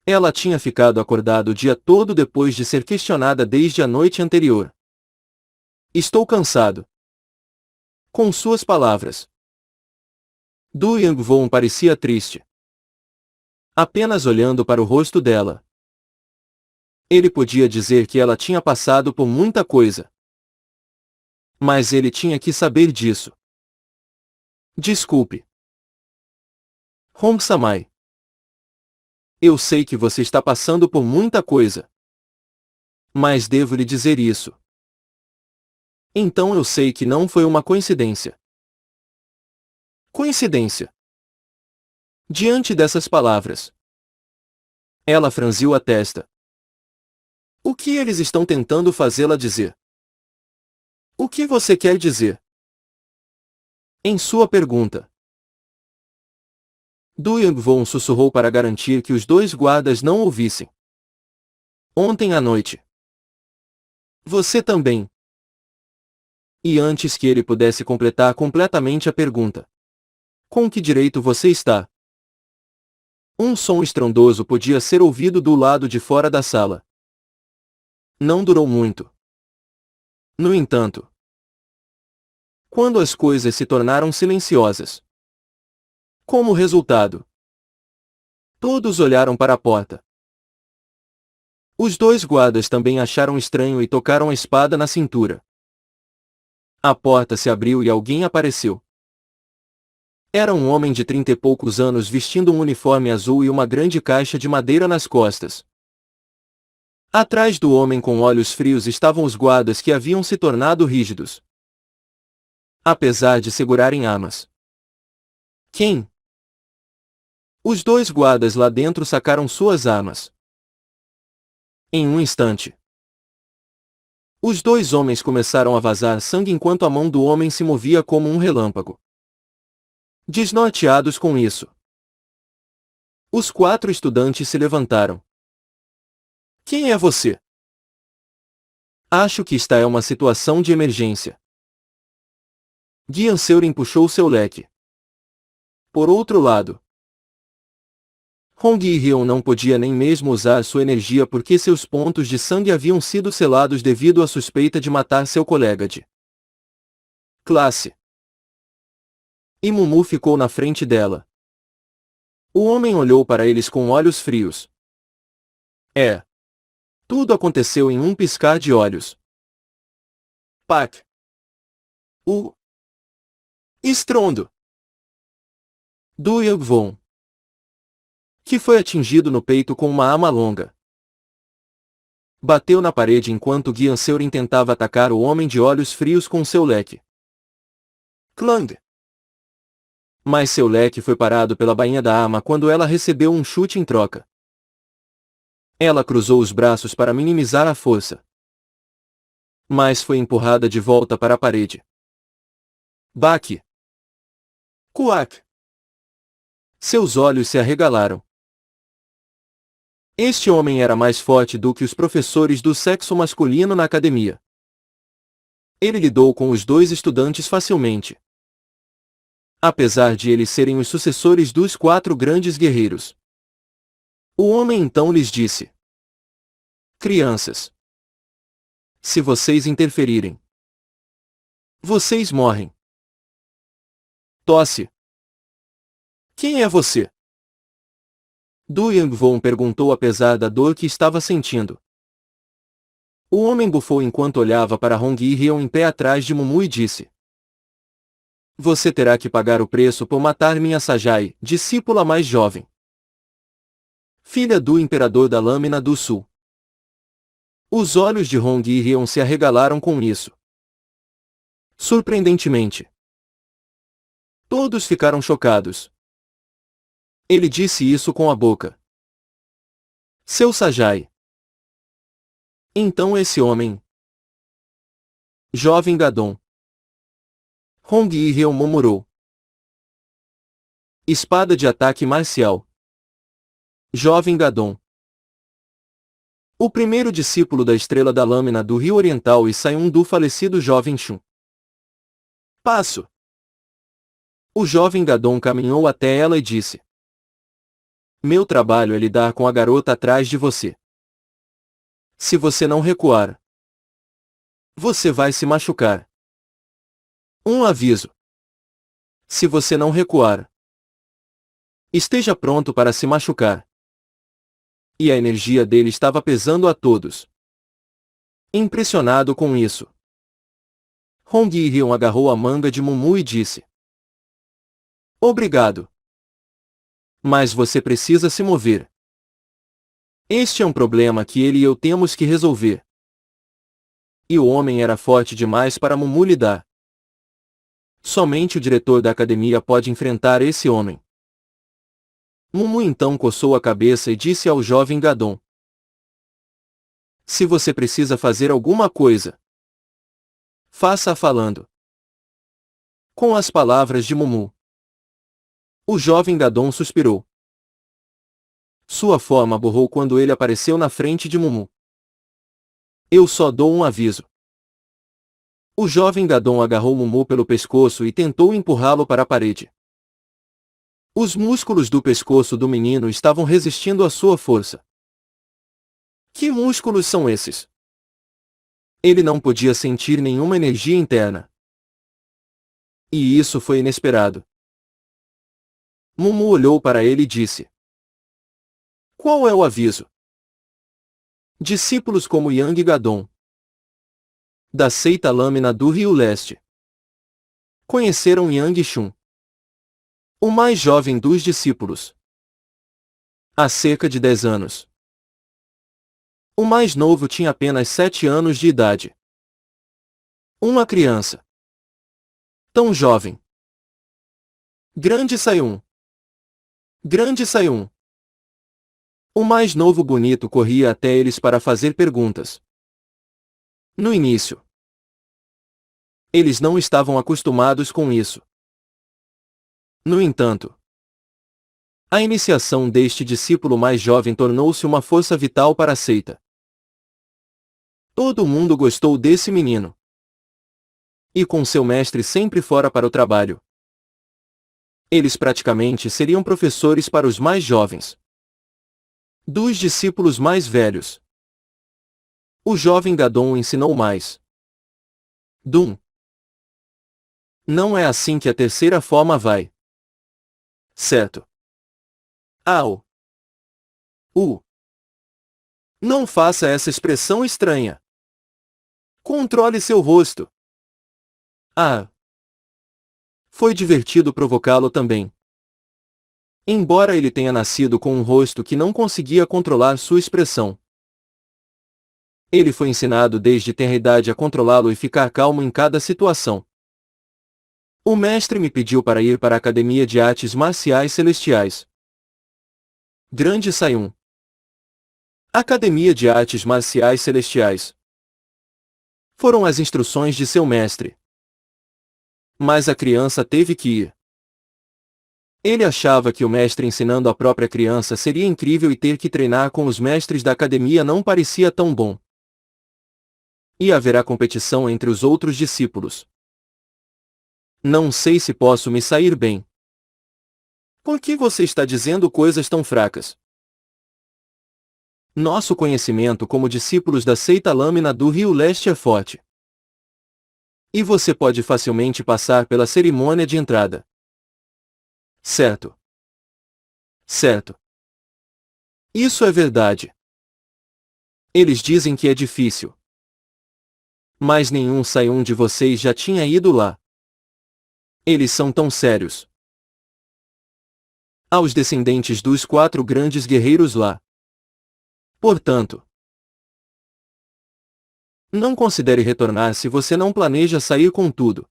Ela tinha ficado acordada o dia todo depois de ser questionada desde a noite anterior. Estou cansado. Com suas palavras. Du Yangvon parecia triste. Apenas olhando para o rosto dela. Ele podia dizer que ela tinha passado por muita coisa. Mas ele tinha que saber disso. Desculpe. Hong Samai. Eu sei que você está passando por muita coisa. Mas devo lhe dizer isso. Então eu sei que não foi uma coincidência. Coincidência. Diante dessas palavras, ela franziu a testa. O que eles estão tentando fazê-la dizer? O que você quer dizer? Em sua pergunta, Du Yangvon sussurrou para garantir que os dois guardas não ouvissem. Ontem à noite. Você também. E antes que ele pudesse completar completamente a pergunta. Com que direito você está? Um som estrondoso podia ser ouvido do lado de fora da sala. Não durou muito. No entanto, quando as coisas se tornaram silenciosas, como resultado, todos olharam para a porta. Os dois guardas também acharam estranho e tocaram a espada na cintura. A porta se abriu e alguém apareceu. Era um homem de 30 e poucos anos vestindo um uniforme azul e uma grande caixa de madeira nas costas. Atrás do homem com olhos frios estavam os guardas que haviam se tornado rígidos, apesar de segurarem armas. Quem? Os dois guardas lá dentro sacaram suas armas. Em um instante, os dois homens começaram a vazar sangue enquanto a mão do homem se movia como um relâmpago. Desnorteados com isso, os 4 estudantes se levantaram. Quem é você? Acho que esta é uma situação de emergência. Gian Seurin puxou seu leque. Por outro lado, Hong Yi-hyun não podia nem mesmo usar sua energia porque seus pontos de sangue haviam sido selados devido à suspeita de matar seu colega de classe. E Mumu ficou na frente dela. O homem olhou para eles com olhos frios. Tudo aconteceu em um piscar de olhos. Pac. O estrondo. Du Yangvon, que foi atingido no peito com uma arma longa, bateu na parede enquanto Gian Seurin tentava atacar o homem de olhos frios com seu leque. Clang! Mas seu leque foi parado pela bainha da arma quando ela recebeu um chute em troca. Ela cruzou os braços para minimizar a força, mas foi empurrada de volta para a parede. Baque! Kuak! Seus olhos se arregalaram. Este homem era mais forte do que os professores do sexo masculino na academia. Ele lidou com os dois estudantes facilmente, apesar de eles serem os sucessores dos 4 grandes guerreiros. O homem então lhes disse: Crianças, se vocês interferirem, vocês morrem. Tosse. Quem é você? Du Yangvon perguntou apesar da dor que estava sentindo. O homem bufou enquanto olhava para Hong Yi-hyun em pé atrás de Mumu e disse: Você terá que pagar o preço por matar minha Sajai, discípula mais jovem, filha do Imperador da Lâmina do Sul. Os olhos de Hong Yi-hyun se arregalaram com isso. Surpreendentemente, todos ficaram chocados. Ele disse isso com a boca. Seu Sajai. Então esse homem, jovem Gadon. Hong Yi-hyun murmurou. Espada de ataque marcial. Jovem Gadon. O primeiro discípulo da Estrela da Lâmina do Rio Oriental e Sayun do falecido jovem Shun. Passo. O jovem Gadon caminhou até ela e disse: Meu trabalho é lidar com a garota atrás de você. Se você não recuar, você vai se machucar. Um aviso. Se você não recuar, esteja pronto para se machucar. E a energia dele estava pesando a todos. Impressionado com isso, Hong Yi-hyun agarrou a manga de Mumu e disse: Obrigado. Mas você precisa se mover. Este é um problema que ele e eu temos que resolver. E o homem era forte demais para Mumu lidar. Somente o diretor da academia pode enfrentar esse homem. Mumu então coçou a cabeça e disse ao jovem Gadon: se você precisa fazer alguma coisa, faça-a falando. Com as palavras de Mumu, o jovem Gadon suspirou. Sua forma borrou quando ele apareceu na frente de Mumu. Eu só dou um aviso. O jovem Gadon agarrou Mumu pelo pescoço e tentou empurrá-lo para a parede. Os músculos do pescoço do menino estavam resistindo à sua força. Que músculos são esses? Ele não podia sentir nenhuma energia interna. E isso foi inesperado. Mumu olhou para ele e disse: qual é o aviso? Discípulos como Yang Gadon, da seita Lâmina do Rio Leste, conheceram Yang Shun, o mais jovem dos discípulos, há cerca de 10 anos. O mais novo tinha apenas 7 anos de idade. Uma criança. Tão jovem. Grande Sayun. Grande Sayun. O mais novo bonito corria até eles para fazer perguntas. No início, eles não estavam acostumados com isso. No entanto, a iniciação deste discípulo mais jovem tornou-se uma força vital para a seita. Todo mundo gostou desse menino. E com seu mestre sempre fora para o trabalho, eles praticamente seriam professores para os mais jovens. Dos discípulos mais velhos, o jovem Gadon ensinou mais. Dum. Não é assim que a terceira forma vai. Certo. Ao. Não faça essa expressão estranha. Controle seu rosto. Ah. Foi divertido provocá-lo também. Embora ele tenha nascido com um rosto que não conseguia controlar sua expressão, ele foi ensinado desde tenra idade a controlá-lo e ficar calmo em cada situação. O mestre me pediu para ir para a Academia de Artes Marciais Celestiais. Grande Sayun. Academia de Artes Marciais Celestiais. Foram as instruções de seu mestre. Mas a criança teve que ir. Ele achava que o mestre ensinando a própria criança seria incrível e ter que treinar com os mestres da academia não parecia tão bom. E haverá competição entre os outros discípulos. Não sei se posso me sair bem. Por que você está dizendo coisas tão fracas? Nosso conhecimento como discípulos da seita Lâmina do Rio Leste é forte. E você pode facilmente passar pela cerimônia de entrada. Certo. Certo. Isso é verdade. Eles dizem que é difícil. Mas nenhum Sayun de vocês já tinha ido lá. Eles são tão sérios. Aos descendentes dos 4 grandes guerreiros lá. Portanto, não considere retornar se você não planeja sair com tudo.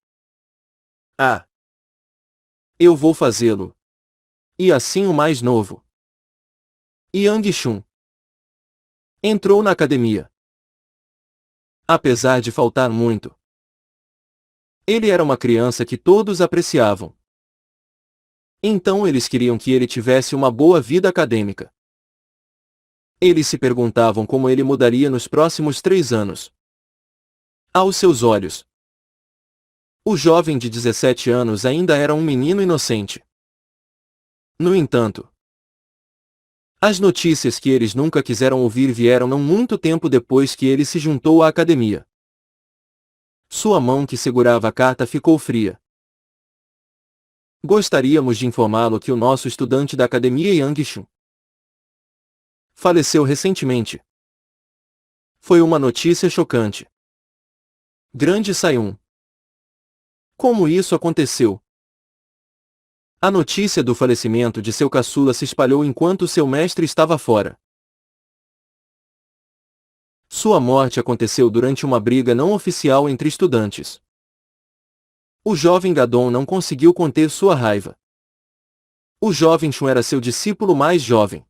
Ah! Eu vou fazê-lo. E assim o mais novo, Yang Shun, entrou na academia. Apesar de faltar muito, ele era uma criança que todos apreciavam. Então eles queriam que ele tivesse uma boa vida acadêmica. Eles se perguntavam como ele mudaria nos próximos 3 anos. Aos seus olhos, o jovem de 17 anos ainda era um menino inocente. No entanto, as notícias que eles nunca quiseram ouvir vieram não muito tempo depois que ele se juntou à academia. Sua mão que segurava a carta ficou fria. Gostaríamos de informá-lo que o nosso estudante da academia Yang Shun faleceu recentemente. Foi uma notícia chocante. Grande Sayun. Como isso aconteceu? A notícia do falecimento de seu caçula se espalhou enquanto seu mestre estava fora. Sua morte aconteceu durante uma briga não oficial entre estudantes. O jovem Gadon não conseguiu conter sua raiva. O jovem Shun era seu discípulo mais jovem.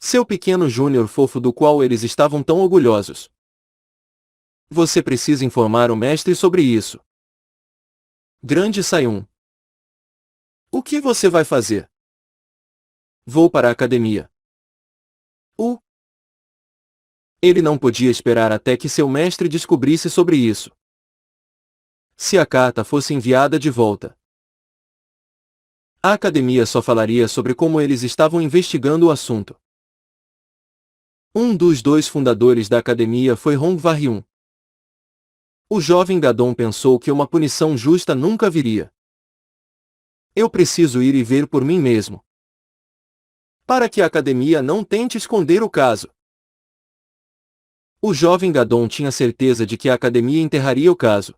Seu pequeno júnior fofo do qual eles estavam tão orgulhosos. Você precisa informar o mestre sobre isso. Grande Sayun. O que você vai fazer? Vou para a academia. Ele não podia esperar até que seu mestre descobrisse sobre isso. Se a carta fosse enviada de volta, a academia só falaria sobre como eles estavam investigando o assunto. Um dos dois fundadores da academia foi Hong Va-ryun. O jovem Gadon pensou que uma punição justa nunca viria. Eu preciso ir e ver por mim mesmo. Para que a academia não tente esconder o caso. O jovem Gadon tinha certeza de que a academia enterraria o caso.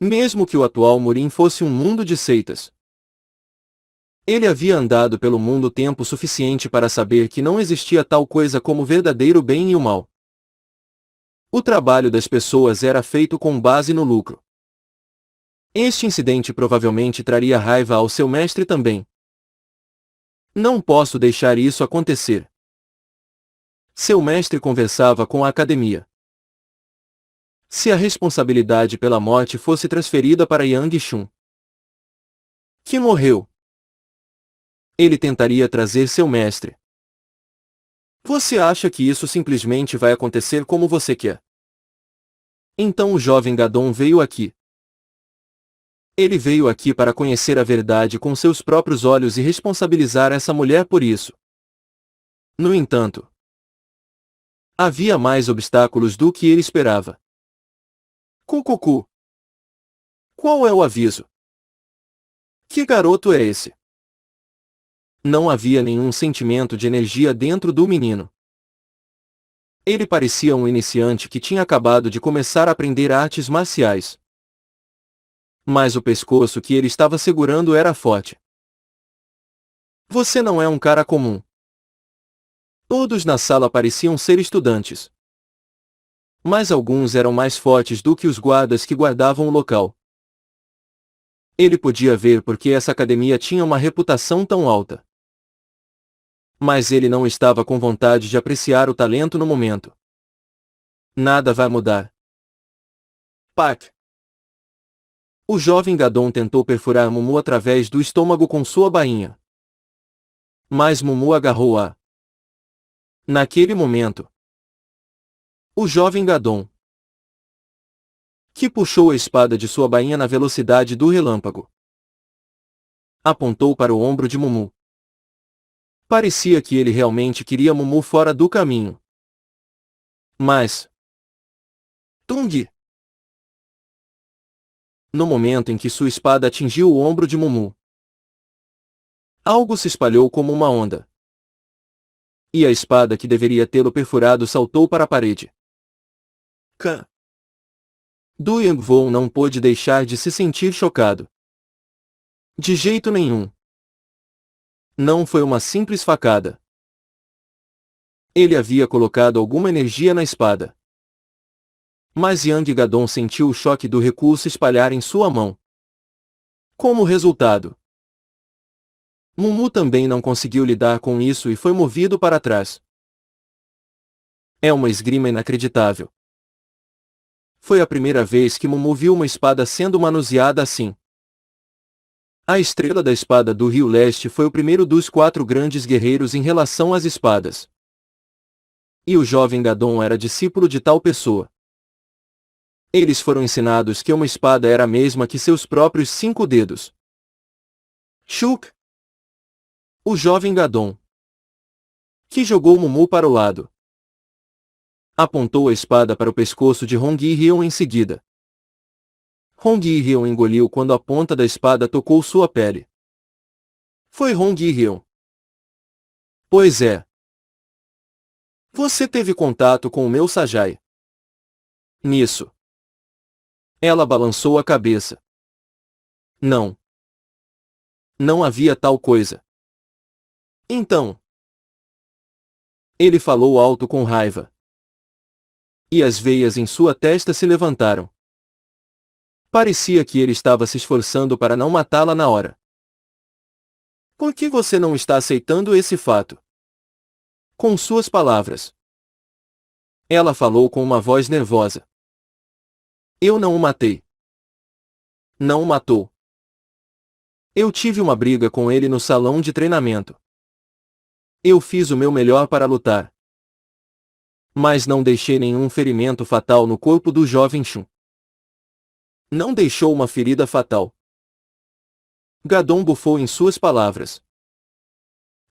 Mesmo que o atual Murin fosse um mundo de seitas. Ele havia andado pelo mundo tempo suficiente para saber que não existia tal coisa como verdadeiro bem e o mal. O trabalho das pessoas era feito com base no lucro. Este incidente provavelmente traria raiva ao seu mestre também. Não posso deixar isso acontecer. Seu mestre conversava com a academia. Se a responsabilidade pela morte fosse transferida para Yang Shun, que morreu, ele tentaria trazer seu mestre. Você acha que isso simplesmente vai acontecer como você quer? Então o jovem Gadon veio aqui. Ele veio aqui para conhecer a verdade com seus próprios olhos e responsabilizar essa mulher por isso. No entanto, havia mais obstáculos do que ele esperava. Cucucu. Qual é o aviso? Que garoto é esse? Não havia nenhum sentimento de energia dentro do menino. Ele parecia um iniciante que tinha acabado de começar a aprender artes marciais. Mas o pescoço que ele estava segurando era forte. Você não é um cara comum. Todos na sala pareciam ser estudantes. Mas alguns eram mais fortes do que os guardas que guardavam o local. Ele podia ver porque essa academia tinha uma reputação tão alta. Mas ele não estava com vontade de apreciar o talento no momento. Nada vai mudar. Pac. O jovem Gadon tentou perfurar Mumu através do estômago com sua bainha. Mas Mumu agarrou-a. Naquele momento, o jovem Gadon, que puxou a espada de sua bainha na velocidade do relâmpago, apontou para o ombro de Mumu. Parecia que ele realmente queria Mumu fora do caminho. Mas... Tung! No momento em que sua espada atingiu o ombro de Mumu, algo se espalhou como uma onda. E a espada que deveria tê-lo perfurado saltou para a parede. Khan. Du Yangvou não pôde deixar de se sentir chocado. De jeito nenhum. Não foi uma simples facada. Ele havia colocado alguma energia na espada. Mas Yang Gadon sentiu o choque do recuo se espalhar em sua mão. Como resultado, Mumu também não conseguiu lidar com isso e foi movido para trás. É uma esgrima inacreditável. Foi a primeira vez que Mumu viu uma espada sendo manuseada assim. A estrela da espada do Rio Leste foi o primeiro dos 4 grandes guerreiros em relação às espadas. E o jovem Gadon era discípulo de tal pessoa. Eles foram ensinados que uma espada era a mesma que seus próprios 5 dedos. Shuk! O jovem Gadon, que jogou Mumu para o lado, apontou a espada para o pescoço de Hong Yi-ryun em seguida. Hong Yi-ryun engoliu quando a ponta da espada tocou sua pele. Foi Hong Yi-ryun. Pois é. Você teve contato com o meu Sajai. Nisso. Ela balançou a cabeça. Não. Não havia tal coisa. Então. Ele falou alto com raiva. E as veias em sua testa se levantaram. Parecia que ele estava se esforçando para não matá-la na hora. Por que você não está aceitando esse fato? Com suas palavras. Ela falou com uma voz nervosa. Eu não o matei. Não o matou. Eu tive uma briga com ele no salão de treinamento. Eu fiz o meu melhor para lutar. Mas não deixei nenhum ferimento fatal no corpo do jovem Shun. Não deixou uma ferida fatal. Gadon bufou em suas palavras.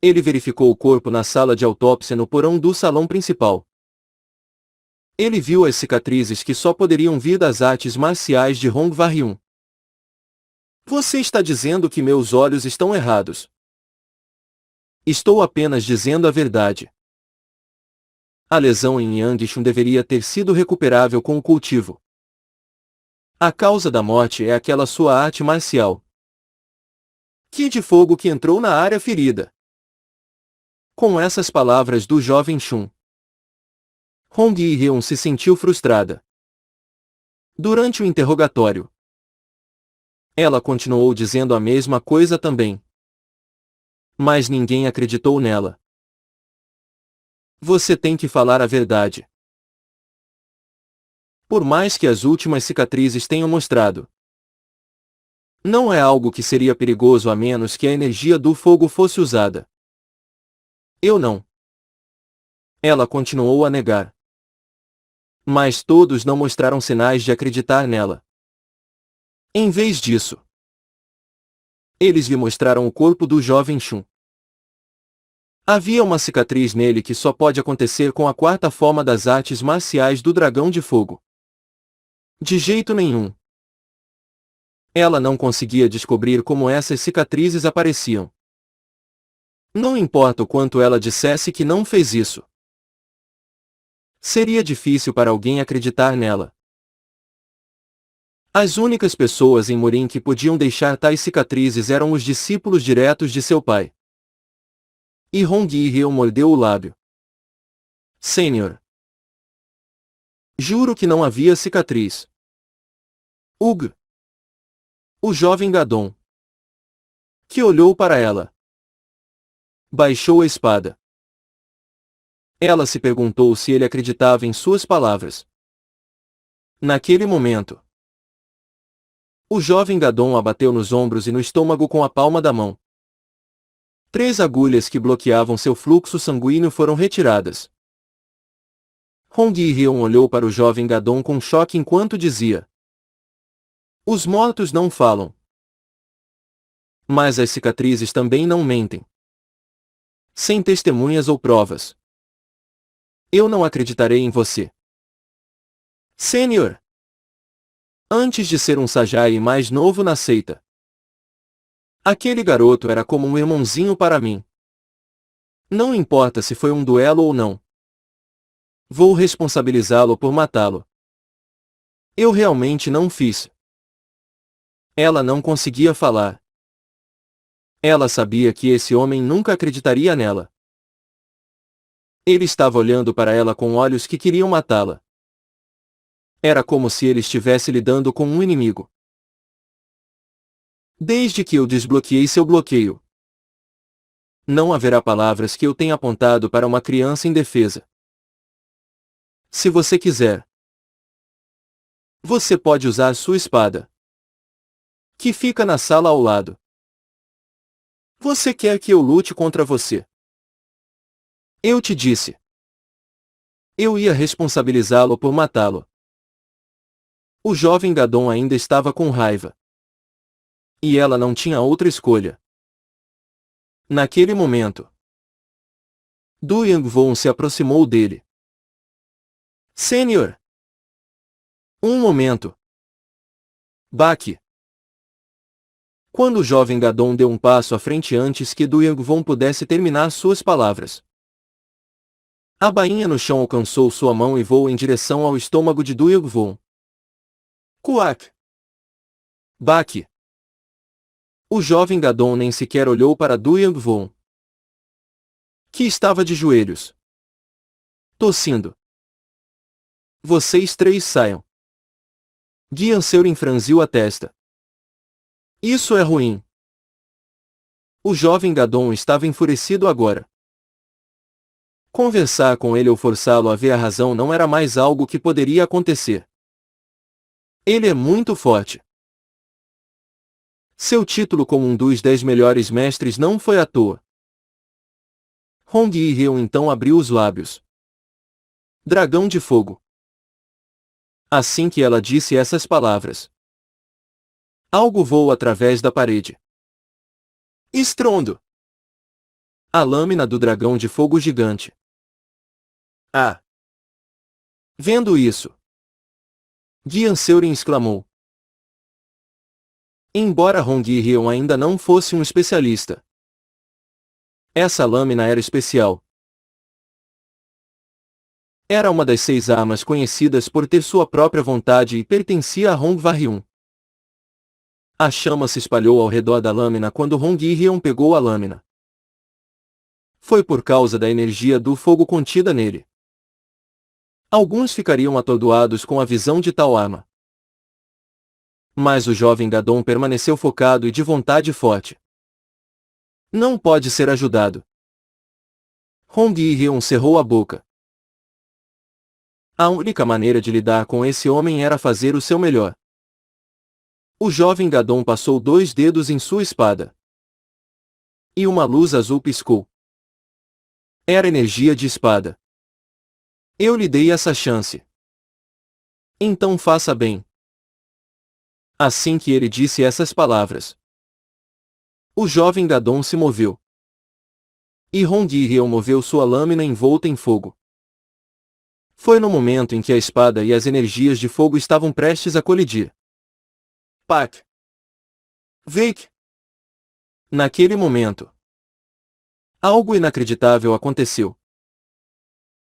Ele verificou o corpo na sala de autópsia no porão do salão principal. Ele viu as cicatrizes que só poderiam vir das artes marciais de Hong Varryun. Você está dizendo que meus olhos estão errados. Estou apenas dizendo a verdade. A lesão em Yang Shun deveria ter sido recuperável com o cultivo. A causa da morte é aquela sua arte marcial. Ki de fogo que entrou na área ferida. Com essas palavras do jovem Shun, Hong Yi-ryun se sentiu frustrada. Durante o interrogatório, ela continuou dizendo a mesma coisa também. Mas ninguém acreditou nela. Você tem que falar a verdade. Por mais que as últimas cicatrizes tenham mostrado. Não é algo que seria perigoso a menos que a energia do fogo fosse usada. Eu não. Ela continuou a negar. Mas todos não mostraram sinais de acreditar nela. Em vez disso, eles lhe mostraram o corpo do jovem Shun. Havia uma cicatriz nele que só pode acontecer com a quarta forma das artes marciais do Dragão de Fogo. De jeito nenhum. Ela não conseguia descobrir como essas cicatrizes apareciam. Não importa o quanto ela dissesse que não fez isso. Seria difícil para alguém acreditar nela. As únicas pessoas em Morin que podiam deixar tais cicatrizes eram os discípulos diretos de seu pai. E Hong Yi-ryun mordeu o lábio. Senhor. Juro que não havia cicatriz. Ugh. O jovem Gadon, que olhou para ela, baixou a espada. Ela se perguntou se ele acreditava em suas palavras. Naquele momento, o jovem Gadon abateu nos ombros e no estômago com a palma da mão. 3 agulhas que bloqueavam seu fluxo sanguíneo foram retiradas. Hong Yi-ryun olhou para o jovem Gadon com choque enquanto dizia: os mortos não falam. Mas as cicatrizes também não mentem. Sem testemunhas ou provas, eu não acreditarei em você. Senhor. Antes de ser um Sajai mais novo na seita, aquele garoto era como um irmãozinho para mim. Não importa se foi um duelo ou não. Vou responsabilizá-lo por matá-lo. Eu realmente não fiz. Ela não conseguia falar. Ela sabia que esse homem nunca acreditaria nela. Ele estava olhando para ela com olhos que queriam matá-la. Era como se ele estivesse lidando com um inimigo. Desde que eu desbloqueei seu bloqueio, não haverá palavras que eu tenha apontado para uma criança indefesa. Se você quiser, você pode usar sua espada, que fica na sala ao lado. Você quer que eu lute contra você? Eu te disse. Eu ia responsabilizá-lo por matá-lo. O jovem Gadon ainda estava com raiva. E ela não tinha outra escolha. Naquele momento, Du Yangwon se aproximou dele. Senhor! Um momento. Baki. Quando o jovem Gadon deu um passo à frente antes que Du Yangwon pudesse terminar suas palavras, a bainha no chão alcançou sua mão e voou em direção ao estômago de Du Yangwon. Kuak! Baki! O jovem Gadon nem sequer olhou para Du Yangwon, que estava de joelhos. tossindo. Vocês três saiam. Gian Seurin franziu a testa. Isso é ruim. O jovem Gadon estava enfurecido agora. Conversar com ele ou forçá-lo a ver a razão não era mais algo que poderia acontecer. Ele é muito forte. Seu título como um dos 10 melhores mestres não foi à toa. Hong Yi-ryeo então abriu os lábios. Dragão de fogo. Assim que ela disse essas palavras, algo voou através da parede. Estrondo! A lâmina do dragão de fogo gigante. Ah! Vendo isso, Gian Seurin exclamou. Embora Hong Yi-ryeo ainda não fosse um especialista, essa lâmina era especial. Era uma das 6 armas conhecidas por ter sua própria vontade e pertencia a Hong Varyun. A chama se espalhou ao redor da lâmina quando Hong Yi-ryeo pegou a lâmina. Foi por causa da energia do fogo contida nele. Alguns ficariam atordoados com a visão de tal arma. Mas o jovem Gadon permaneceu focado e de vontade forte. Não pode ser ajudado. Hong Yi-ryeo cerrou a boca. A única maneira de lidar com esse homem era fazer o seu melhor. O jovem Gadon passou 2 dedos em sua espada. E uma luz azul piscou. Era energia de espada. Eu lhe dei essa chance. Então faça bem. Assim que ele disse essas palavras, o jovem Gadon se moveu. E Hong Yi-ryeo moveu sua lâmina envolta em fogo. Foi no momento em que a espada e as energias de fogo estavam prestes a colidir. Pak! Veik! Naquele momento, algo inacreditável aconteceu.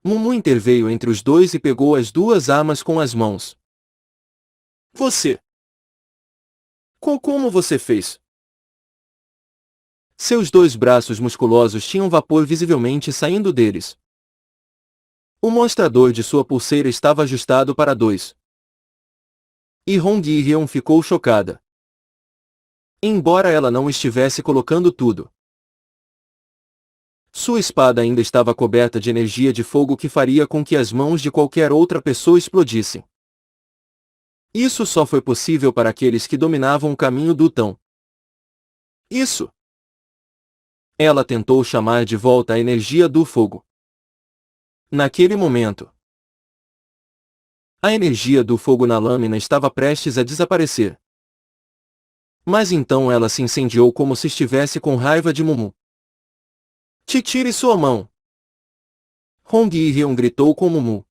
Mumu interveio entre os dois e pegou as 2 armas com as mãos. Você! Como você fez? Seus 2 braços musculosos tinham vapor visivelmente saindo deles. O mostrador de sua pulseira estava ajustado para 2. E Hong Yi-ryeo ficou chocada. Embora ela não estivesse colocando tudo, sua espada ainda estava coberta de energia de fogo que faria com que as mãos de qualquer outra pessoa explodissem. Isso só foi possível para aqueles que dominavam o caminho do Tão. Isso! Ela tentou chamar de volta a energia do fogo. Naquele momento, a energia do fogo na lâmina estava prestes a desaparecer. Mas então ela se incendiou como se estivesse com raiva de Mumu. Tire sua mão! Hong Yi-ryeo gritou com Mumu.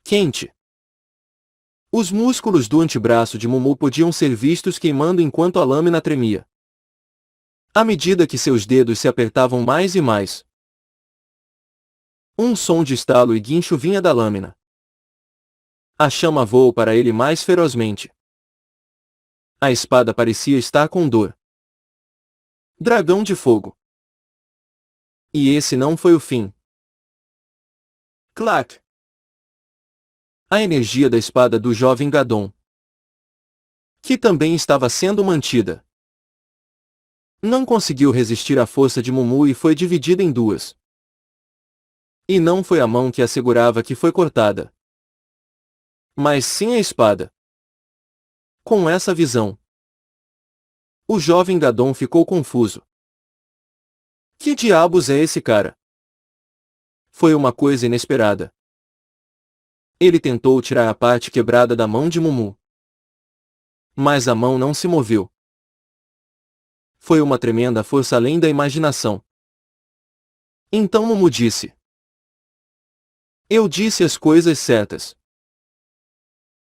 Quente! Os músculos do antebraço de Mumu podiam ser vistos queimando enquanto a lâmina tremia. À medida que seus dedos se apertavam mais e mais, um som de estalo e guincho vinha da lâmina. A chama voou para ele mais ferozmente. A espada parecia estar com dor. Dragão de fogo. E esse não foi o fim. Clac! A energia da espada do jovem Gadon, que também estava sendo mantida, não conseguiu resistir à força de Mumu e foi dividida em 2. E não foi a mão que a segurava que foi cortada, mas sim a espada. Com essa visão, o jovem Gadon ficou confuso. Que diabos é esse cara? Foi uma coisa inesperada. Ele tentou tirar a parte quebrada da mão de Mumu, mas a mão não se moveu. Foi uma tremenda força além da imaginação. Então Mumu disse: Eu disse as coisas certas.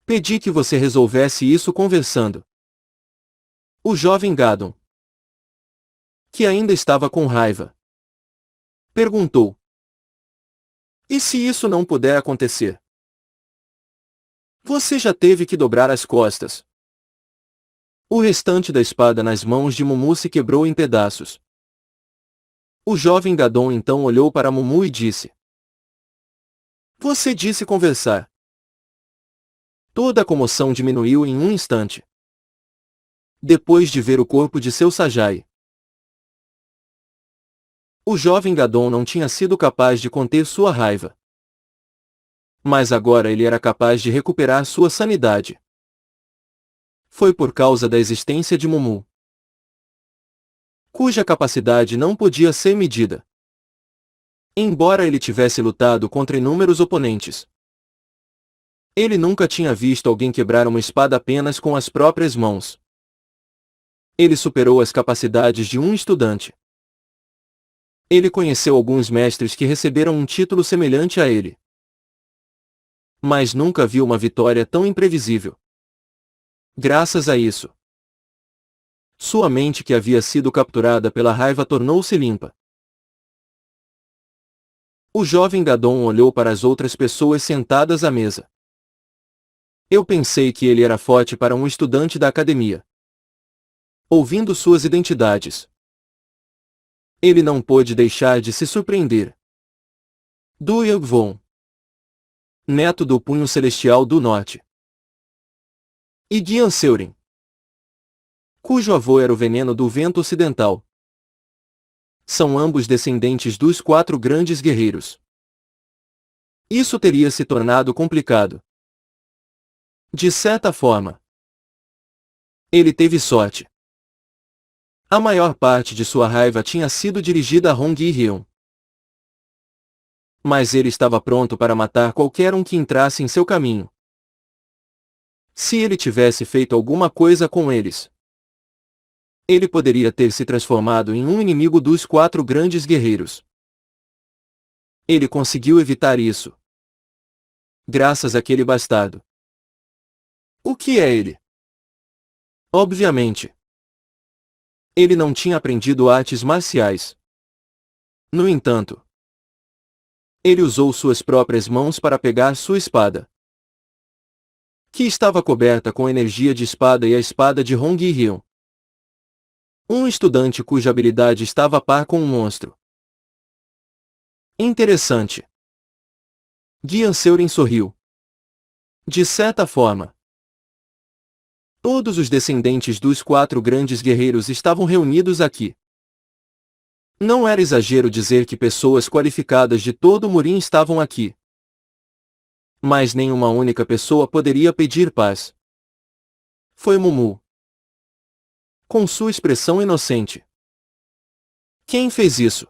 Pedi que você resolvesse isso conversando. O jovem Gadon, que ainda estava com raiva, perguntou: E se isso não puder acontecer? Você já teve que dobrar as costas. O restante da espada nas mãos de Mumu se quebrou em pedaços. O jovem Gadon então olhou para Mumu e disse: Você disse conversar. Toda a comoção diminuiu em um instante. Depois de ver o corpo de seu Sajai, o jovem Gadon não tinha sido capaz de conter sua raiva. Mas agora ele era capaz de recuperar sua sanidade. Foi por causa da existência de Mumu, cuja capacidade não podia ser medida. Embora ele tivesse lutado contra inúmeros oponentes, ele nunca tinha visto alguém quebrar uma espada apenas com as próprias mãos. Ele superou as capacidades de um estudante. Ele conheceu alguns mestres que receberam um título semelhante a ele, mas nunca viu uma vitória tão imprevisível. Graças a isso, sua mente, que havia sido capturada pela raiva, tornou-se limpa. O jovem Gadon olhou para as outras pessoas sentadas à mesa. Eu pensei que ele era forte para um estudante da academia. Ouvindo suas identidades, ele não pôde deixar de se surpreender. Du Yugvon, neto do Punho Celestial do Norte, e Gian Seurin, cujo avô era o veneno do vento ocidental. São ambos descendentes dos 4 grandes guerreiros. Isso teria se tornado complicado. De certa forma, ele teve sorte. A maior parte de sua raiva tinha sido dirigida a Hong Yi-ryun. Mas ele estava pronto para matar qualquer um que entrasse em seu caminho. Se ele tivesse feito alguma coisa com eles, ele poderia ter se transformado em um inimigo dos 4 grandes guerreiros. Ele conseguiu evitar isso, graças àquele bastardo. O que é ele? Obviamente, ele não tinha aprendido artes marciais. No entanto, ele usou suas próprias mãos para pegar sua espada, que estava coberta com energia de espada, e a espada de Hong Yi-ryun. Um estudante cuja habilidade estava a par com um monstro. Interessante. Gian Seurin sorriu. De certa forma, todos os descendentes dos 4 grandes guerreiros estavam reunidos aqui. Não era exagero dizer que pessoas qualificadas de todo o Murim estavam aqui. Mas nenhuma única pessoa poderia pedir paz. Foi Mumu, com sua expressão inocente. Quem fez isso?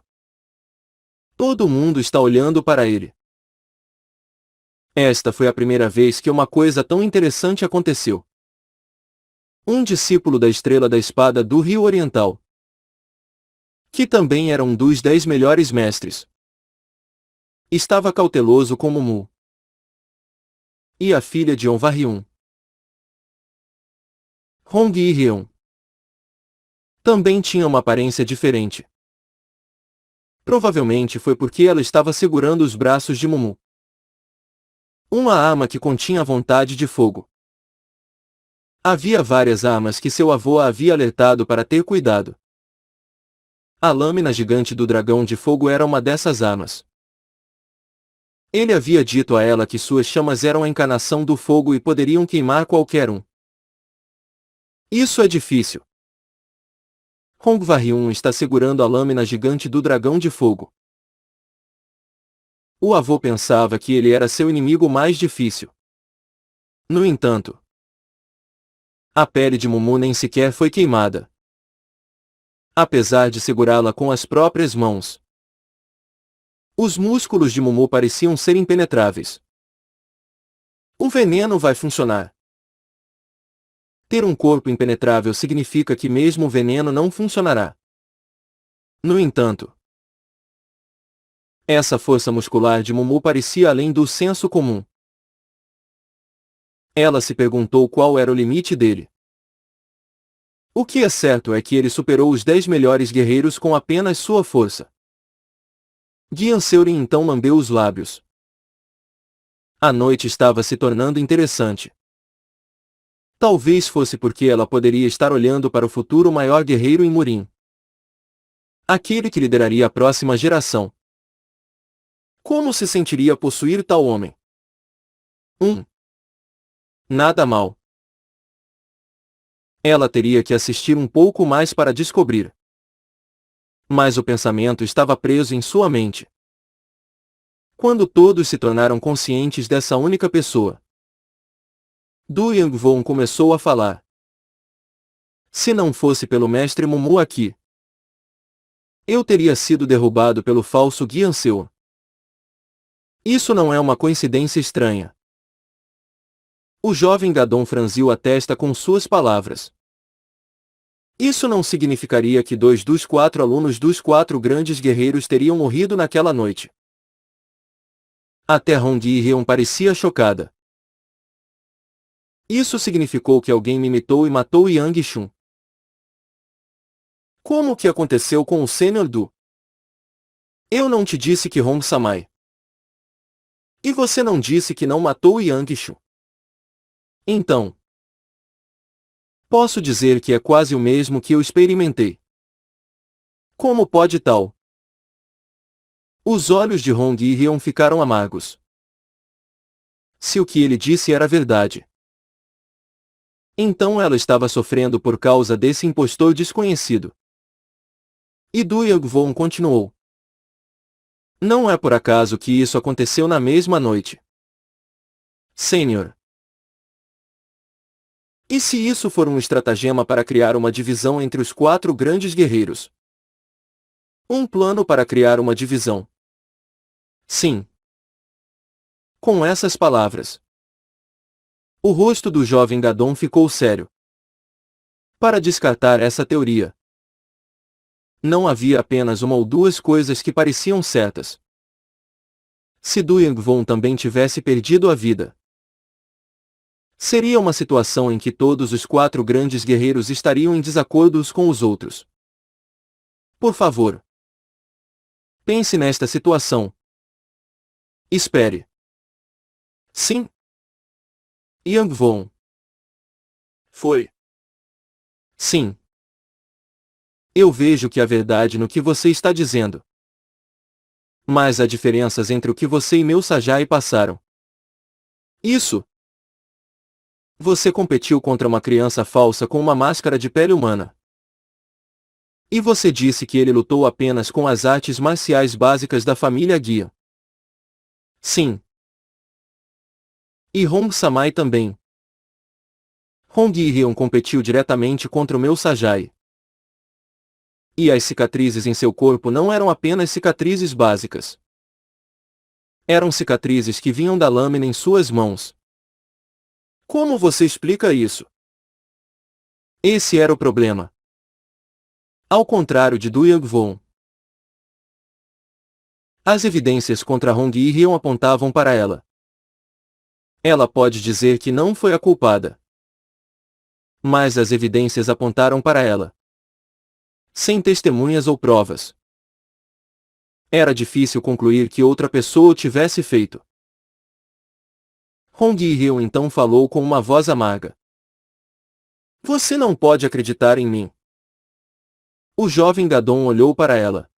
Todo mundo está olhando para ele. Esta foi a primeira vez que uma coisa tão interessante aconteceu. Um discípulo da Estrela da Espada do Rio Oriental, que também era um dos 10 melhores mestres, estava cauteloso com Mumu. E a filha de Onvaryun, Hong Yi-ryun, também tinha uma aparência diferente. Provavelmente foi porque ela estava segurando os braços de Mumu, uma arma que continha a vontade de fogo. Havia várias armas que seu avô a havia alertado para ter cuidado. A lâmina gigante do dragão de fogo era uma dessas armas. Ele havia dito a ela que suas chamas eram a encarnação do fogo e poderiam queimar qualquer um. Isso é difícil. Hongvaryun está segurando a lâmina gigante do dragão de fogo. O avô pensava que ele era seu inimigo mais difícil. No entanto, a pele de Mumu nem sequer foi queimada, apesar de segurá-la com as próprias mãos. Os músculos de Mumu pareciam ser impenetráveis. O veneno vai funcionar. Ter um corpo impenetrável significa que mesmo o veneno não funcionará. No entanto, essa força muscular de Mumu parecia além do senso comum. Ela se perguntou qual era o limite dele. O que é certo é que ele superou os 10 melhores guerreiros com apenas sua força. Gian Seurin então lambeu os lábios. A noite estava se tornando interessante. Talvez fosse porque ela poderia estar olhando para o futuro maior guerreiro em Murim, aquele que lideraria a próxima geração. Como se sentiria possuir tal homem? 1. Nada mal. Ela teria que assistir um pouco mais para descobrir. Mas o pensamento estava preso em sua mente. Quando todos se tornaram conscientes dessa única pessoa, Du Yangwon começou a falar. Se não fosse pelo mestre Momo aqui, eu teria sido derrubado pelo falso Guianseu. Isso não é uma coincidência estranha. O jovem Gadon franziu a testa com suas palavras. Isso não significaria que 2 dos 4 alunos dos 4 grandes guerreiros teriam morrido naquela noite. Até Hong Yi-ryun parecia chocada. Isso significou que alguém me imitou e matou Yang Shun. Como o que aconteceu com o Sr. Du? Eu não te disse que Hong Samai. E você não disse que não matou Yang Shun. Então, posso dizer que é quase o mesmo que eu experimentei. Como pode tal? Os olhos de Hong Yi-ryun ficaram amargos. Se o que ele disse era verdade, então ela estava sofrendo por causa desse impostor desconhecido. E Du Yangwon continuou. Não é por acaso que isso aconteceu na mesma noite. Senhor. E se isso for um estratagema para criar uma divisão entre os 4 grandes guerreiros? Um plano para criar uma divisão. Sim. Com essas palavras, o rosto do jovem Gadon ficou sério. Para descartar essa teoria, não havia apenas uma ou duas coisas que pareciam certas. Se Du Yangwon também tivesse perdido a vida, seria uma situação em que todos os 4 grandes guerreiros estariam em desacordo uns com os outros. Por favor, pense nesta situação. Espere. Sim. Yangwon. Foi. Sim. Eu vejo que há verdade no que você está dizendo. Mas há diferenças entre o que você e meu Sajai passaram. Isso. Você competiu contra uma criança falsa com uma máscara de pele humana. E você disse que ele lutou apenas com as artes marciais básicas da família Guia. Sim. E Hong Samai também. Hong Yi-ryun competiu diretamente contra o meu Sajai. E as cicatrizes em seu corpo não eram apenas cicatrizes básicas. Eram cicatrizes que vinham da lâmina em suas mãos. Como você explica isso? Esse era o problema. Ao contrário de Du Yangwon, as evidências contra Hong Yi-ryun apontavam para ela. Ela pode dizer que não foi a culpada. Mas as evidências apontaram para ela. Sem testemunhas ou provas. Era difícil concluir que outra pessoa o tivesse feito. Hong Yi-ryun então falou com uma voz amarga. Você não pode acreditar em mim. O jovem Gadon olhou para ela.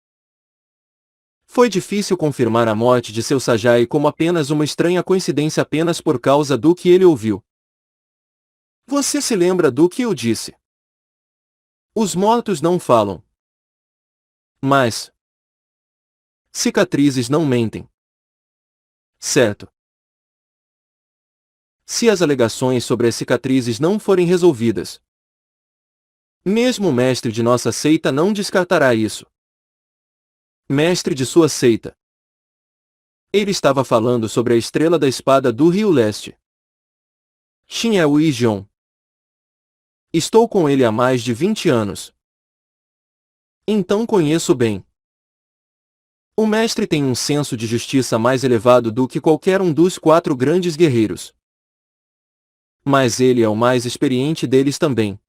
Foi difícil confirmar a morte de seu Sajai como apenas uma estranha coincidência apenas por causa do que ele ouviu. Você se lembra do que eu disse? Os mortos não falam. Mas cicatrizes não mentem. Certo. Se as alegações sobre as cicatrizes não forem resolvidas, mesmo o mestre de nossa seita não descartará isso. Mestre de sua seita. Ele estava falando sobre a estrela da espada do Rio Leste. Xin Yi-jong. Estou com ele há mais de 20 anos. Então conheço bem. O mestre tem um senso de justiça mais elevado do que qualquer um dos 4 grandes guerreiros. Mas ele é o mais experiente deles também.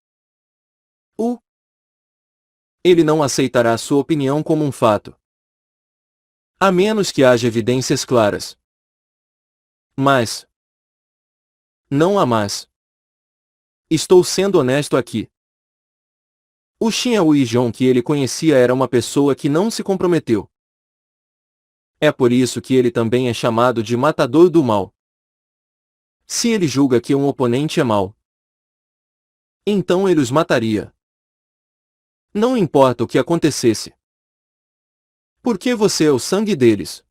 Ele não aceitará sua opinião como um fato. A menos que haja evidências claras. Mas não há mais. Estou sendo honesto aqui. O Xin Yi-jong que ele conhecia era uma pessoa que não se comprometeu. É por isso que ele também é chamado de matador do mal. Se ele julga que um oponente é mau, então ele os mataria. Não importa o que acontecesse. Porque você é o sangue deles.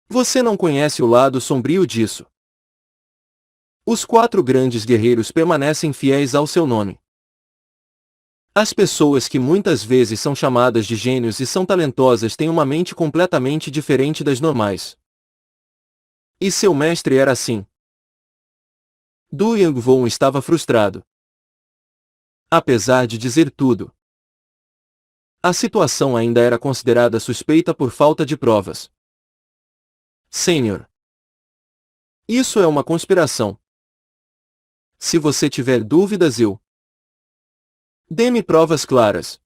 Você não conhece o lado sombrio disso. Os 4 grandes guerreiros permanecem fiéis ao seu nome. As pessoas que muitas vezes são chamadas de gênios e são talentosas têm uma mente completamente diferente das normais. E seu mestre era assim. Du Yangwon estava frustrado. Apesar de dizer tudo, a situação ainda era considerada suspeita por falta de provas. Senhor, isso é uma conspiração. Se você tiver dúvidas, dê-me provas claras.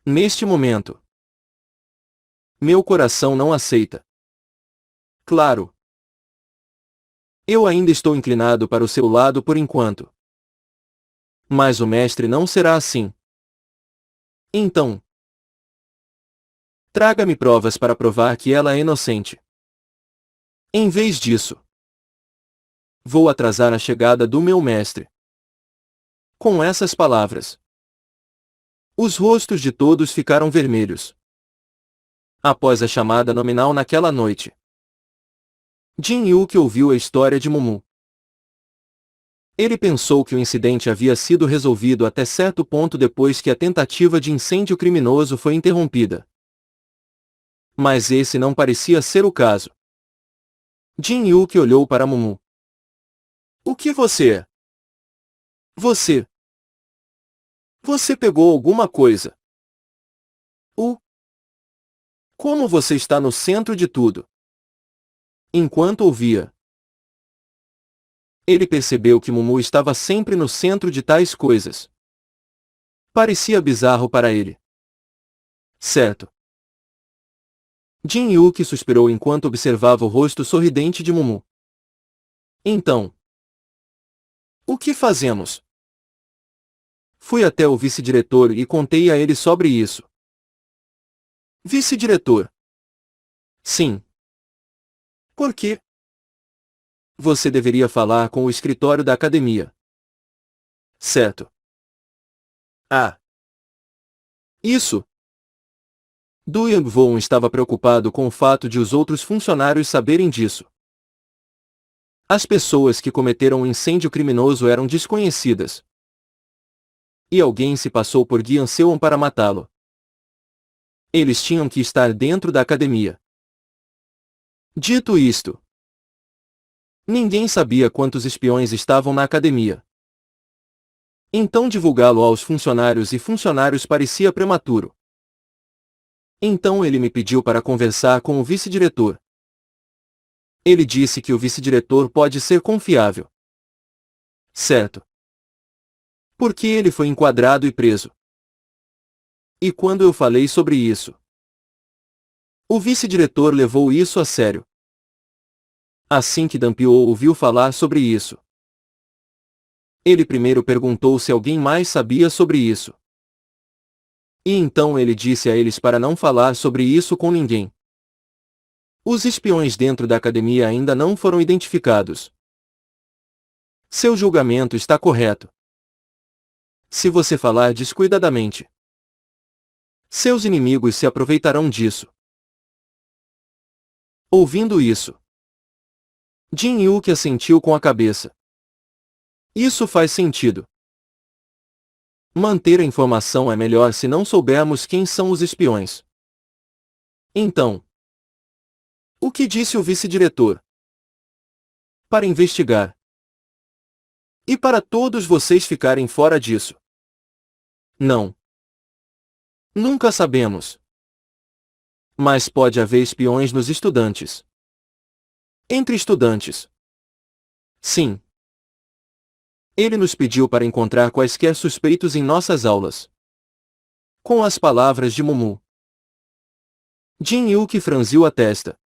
Neste momento, meu coração não aceita. Claro. Eu ainda estou inclinado para o seu lado por enquanto. Mas o mestre não será assim. Então, traga-me provas para provar que ela é inocente. Em vez disso, vou atrasar a chegada do meu mestre. Com essas palavras, os rostos de todos ficaram vermelhos. Após a chamada nominal naquela noite, Jin Yuki ouviu a história de Mumu. Ele pensou que o incidente havia sido resolvido até certo ponto depois que a tentativa de incêndio criminoso foi interrompida. Mas esse não parecia ser o caso. Jin Yuki olhou para Mumu. O que você é? Você pegou alguma coisa? Como você está no centro de tudo? Enquanto ouvia, ele percebeu que Mumu estava sempre no centro de tais coisas. Parecia bizarro para ele. Certo. Jin Yuki suspirou enquanto observava o rosto sorridente de Mumu. Então, o que fazemos? Fui até o vice-diretor e contei a ele sobre isso. Vice-diretor? Sim. Por quê? Você deveria falar com o escritório da academia. Certo. Ah. Isso. Du Yangwon estava preocupado com o fato de os outros funcionários saberem disso. As pessoas que cometeram o incêndio criminoso eram desconhecidas. E alguém se passou por Gian Seon para matá-lo. Eles tinham que estar dentro da academia. Dito isto, ninguém sabia quantos espiões estavam na academia. Então divulgá-lo aos funcionários e funcionários parecia prematuro. Então ele me pediu para conversar com o vice-diretor. Ele disse que o vice-diretor pode ser confiável. Certo. Porque ele foi enquadrado e preso. E quando eu falei sobre isso, o vice-diretor levou isso a sério. Assim que Dampio ouviu falar sobre isso, ele primeiro perguntou se alguém mais sabia sobre isso. E então ele disse a eles para não falar sobre isso com ninguém. Os espiões dentro da academia ainda não foram identificados. Seu julgamento está correto. Se você falar descuidadamente, seus inimigos se aproveitarão disso. Ouvindo isso, Jin Yuki assentiu com a cabeça. Isso faz sentido. Manter a informação é melhor se não soubermos quem são os espiões. Então, o que disse o vice-diretor? Para investigar. E para todos vocês ficarem fora disso. Não. Nunca sabemos. Mas pode haver espiões nos estudantes. Entre estudantes. Sim. Ele nos pediu para encontrar quaisquer suspeitos em nossas aulas. Com as palavras de Mumu, Jin Yuki franziu a testa.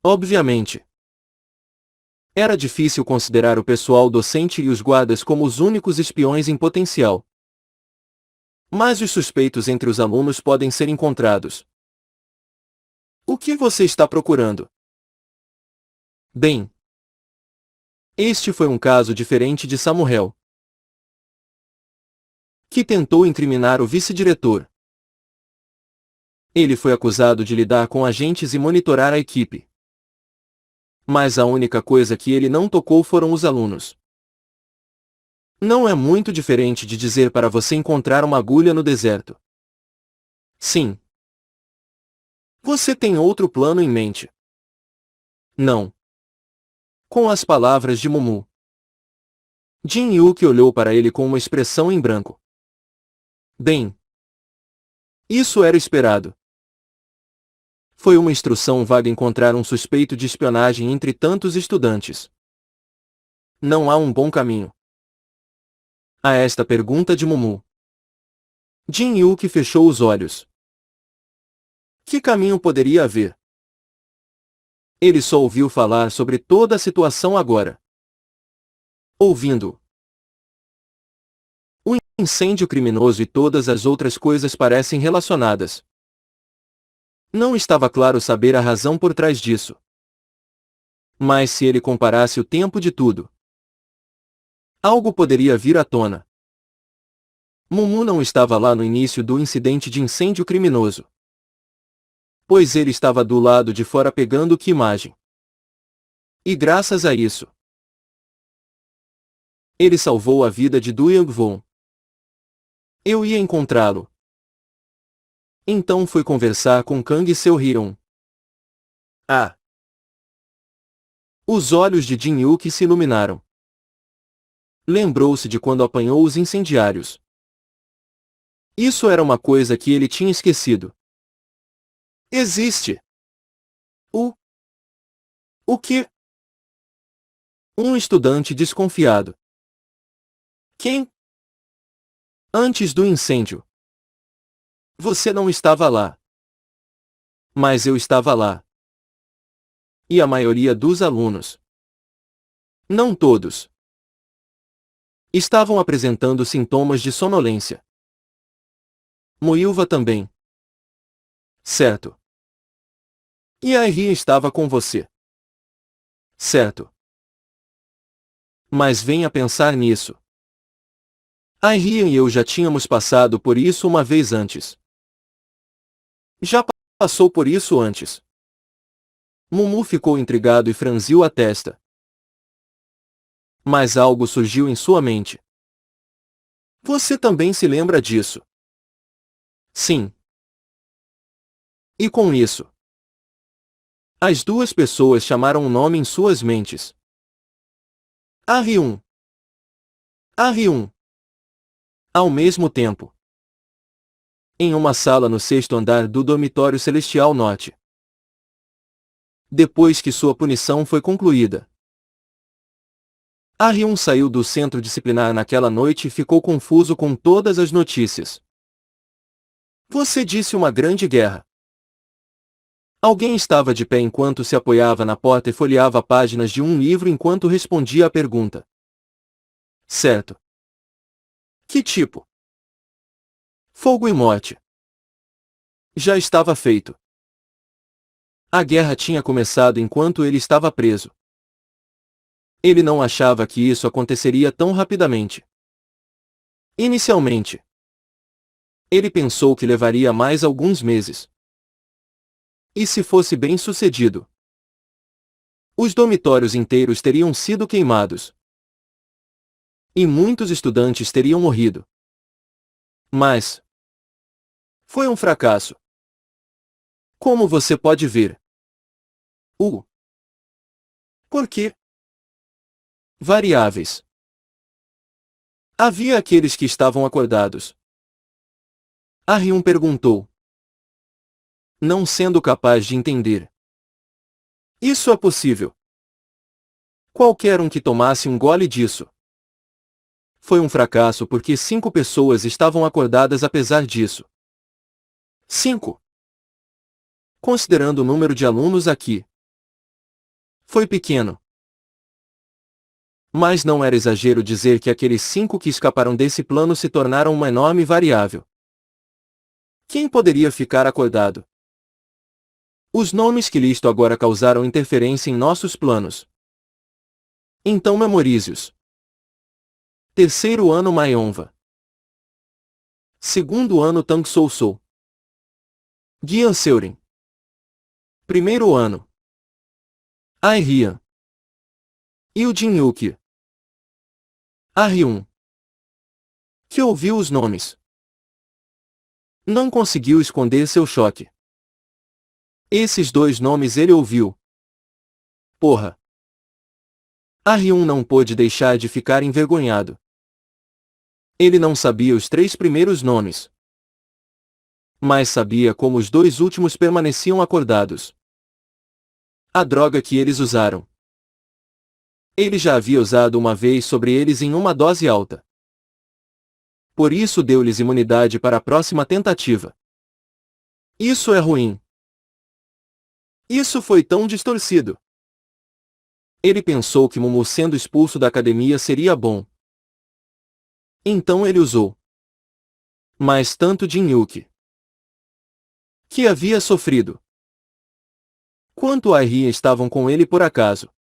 Obviamente. Era difícil considerar o pessoal docente e os guardas como os únicos espiões em potencial. Mas os suspeitos entre os alunos podem ser encontrados. O que você está procurando? Bem, este foi um caso diferente de Samuel, que tentou incriminar o vice-diretor. Ele foi acusado de lidar com agentes e monitorar a equipe. Mas a única coisa que ele não tocou foram os alunos. Não é muito diferente de dizer para você encontrar uma agulha no deserto. Sim. Você tem outro plano em mente? Não. Com as palavras de Mumu, Jin-Yuki olhou para ele com uma expressão em branco. Bem, isso era esperado. Foi uma instrução vaga encontrar um suspeito de espionagem entre tantos estudantes. Não há um bom caminho. A esta pergunta de Mumu, Jin-Yuki fechou os olhos. Que caminho poderia haver? Ele só ouviu falar sobre toda a situação agora. Ouvindo o incêndio criminoso e todas as outras coisas parecem relacionadas. Não estava claro saber a razão por trás disso. Mas se ele comparasse o tempo de tudo, algo poderia vir à tona. Mumu não estava lá no início do incidente de incêndio criminoso, pois ele estava do lado de fora pegando que imagem. E graças a isso, ele salvou a vida de Du Yangwon. Eu ia encontrá-lo. Então foi conversar com Kang Seo-hyun. Ah! Os olhos de Jin-Yuki se iluminaram. Lembrou-se de quando apanhou os incendiários. Isso era uma coisa que ele tinha esquecido. Existe. O quê? Um estudante desconfiado. Quem? Antes do incêndio. Você não estava lá. Mas eu estava lá. E a maioria dos alunos. Não todos. Estavam apresentando sintomas de sonolência. Moilva também. Certo. E a Ria estava com você. Certo. Mas venha pensar nisso. A Ria e eu já tínhamos passado por isso uma vez antes. Já passou por isso antes. Mumu ficou intrigado e franziu a testa. Mas algo surgiu em sua mente. Você também se lembra disso? Sim. E com isso, as duas pessoas chamaram um nome em suas mentes. Ah-ryun. Ah-ryun. Ao mesmo tempo. Em uma sala no 6º andar do dormitório Celestial Norte. Depois que sua punição foi concluída, Ah-ryun saiu do centro disciplinar naquela noite e ficou confuso com todas as notícias. Você disse uma grande guerra. Alguém estava de pé enquanto se apoiava na porta e folheava páginas de um livro enquanto respondia à pergunta. Certo. Que tipo? Fogo e morte. Já estava feito. A guerra tinha começado enquanto ele estava preso. Ele não achava que isso aconteceria tão rapidamente. Inicialmente, ele pensou que levaria mais alguns meses. E se fosse bem sucedido, os dormitórios inteiros teriam sido queimados. E muitos estudantes teriam morrido. Mas foi um fracasso. Como você pode ver. Por quê? Variáveis. Havia aqueles que estavam acordados. Ah-ryun perguntou, não sendo capaz de entender. Isso é possível. Qualquer um que tomasse um gole disso. Foi um fracasso porque 5 pessoas estavam acordadas apesar disso. 5. Considerando o número de alunos aqui. Foi pequeno. Mas não era exagero dizer que aqueles 5 que escaparam desse plano se tornaram uma enorme variável. Quem poderia ficar acordado? Os nomes que listo agora causaram interferência em nossos planos. Então memorize-os. Terceiro ano Mayonva. Segundo ano Tang Sou Sou. Gian Seurin. Primeiro ano. Ai Rian. Yu Jin Yuki. Ah Hyun. Que ouviu os nomes. Não conseguiu esconder seu choque. Esses dois nomes ele ouviu. Porra. Ah Hyun não pôde deixar de ficar envergonhado. Ele não sabia os três primeiros nomes. Mas sabia como os dois últimos permaneciam acordados. A droga que eles usaram. Ele já havia usado uma vez sobre eles em uma dose alta. Por isso deu-lhes imunidade para a próxima tentativa. Isso é ruim. Isso foi tão distorcido. Ele pensou que Mumu sendo expulso da academia seria bom. Então ele usou. Mas tanto Jin Yuki, que havia sofrido, quanto Ai Rian estavam com ele por acaso.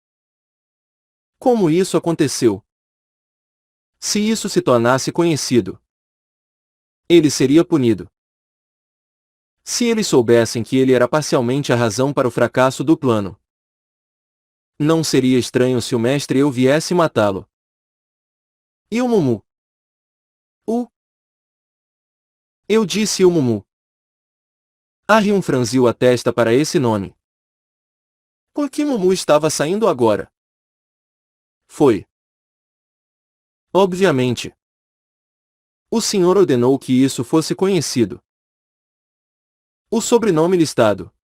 Como isso aconteceu? Se isso se tornasse conhecido, ele seria punido. Se eles soubessem que ele era parcialmente a razão para o fracasso do plano, não seria estranho se o mestre Eu viesse matá-lo. E o Mumu? Eu disse o Mumu. Ah Hyun franziu a testa para esse nome. Por que Mumu estava saindo agora? Foi. Obviamente. O senhor ordenou que isso fosse conhecido. O sobrenome listado.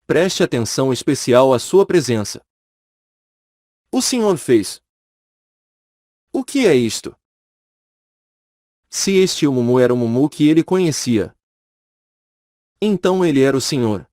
Preste atenção especial à sua presença. O senhor fez. O que é isto? Se este o Mumu era o Mumu que ele conhecia, então ele era o senhor.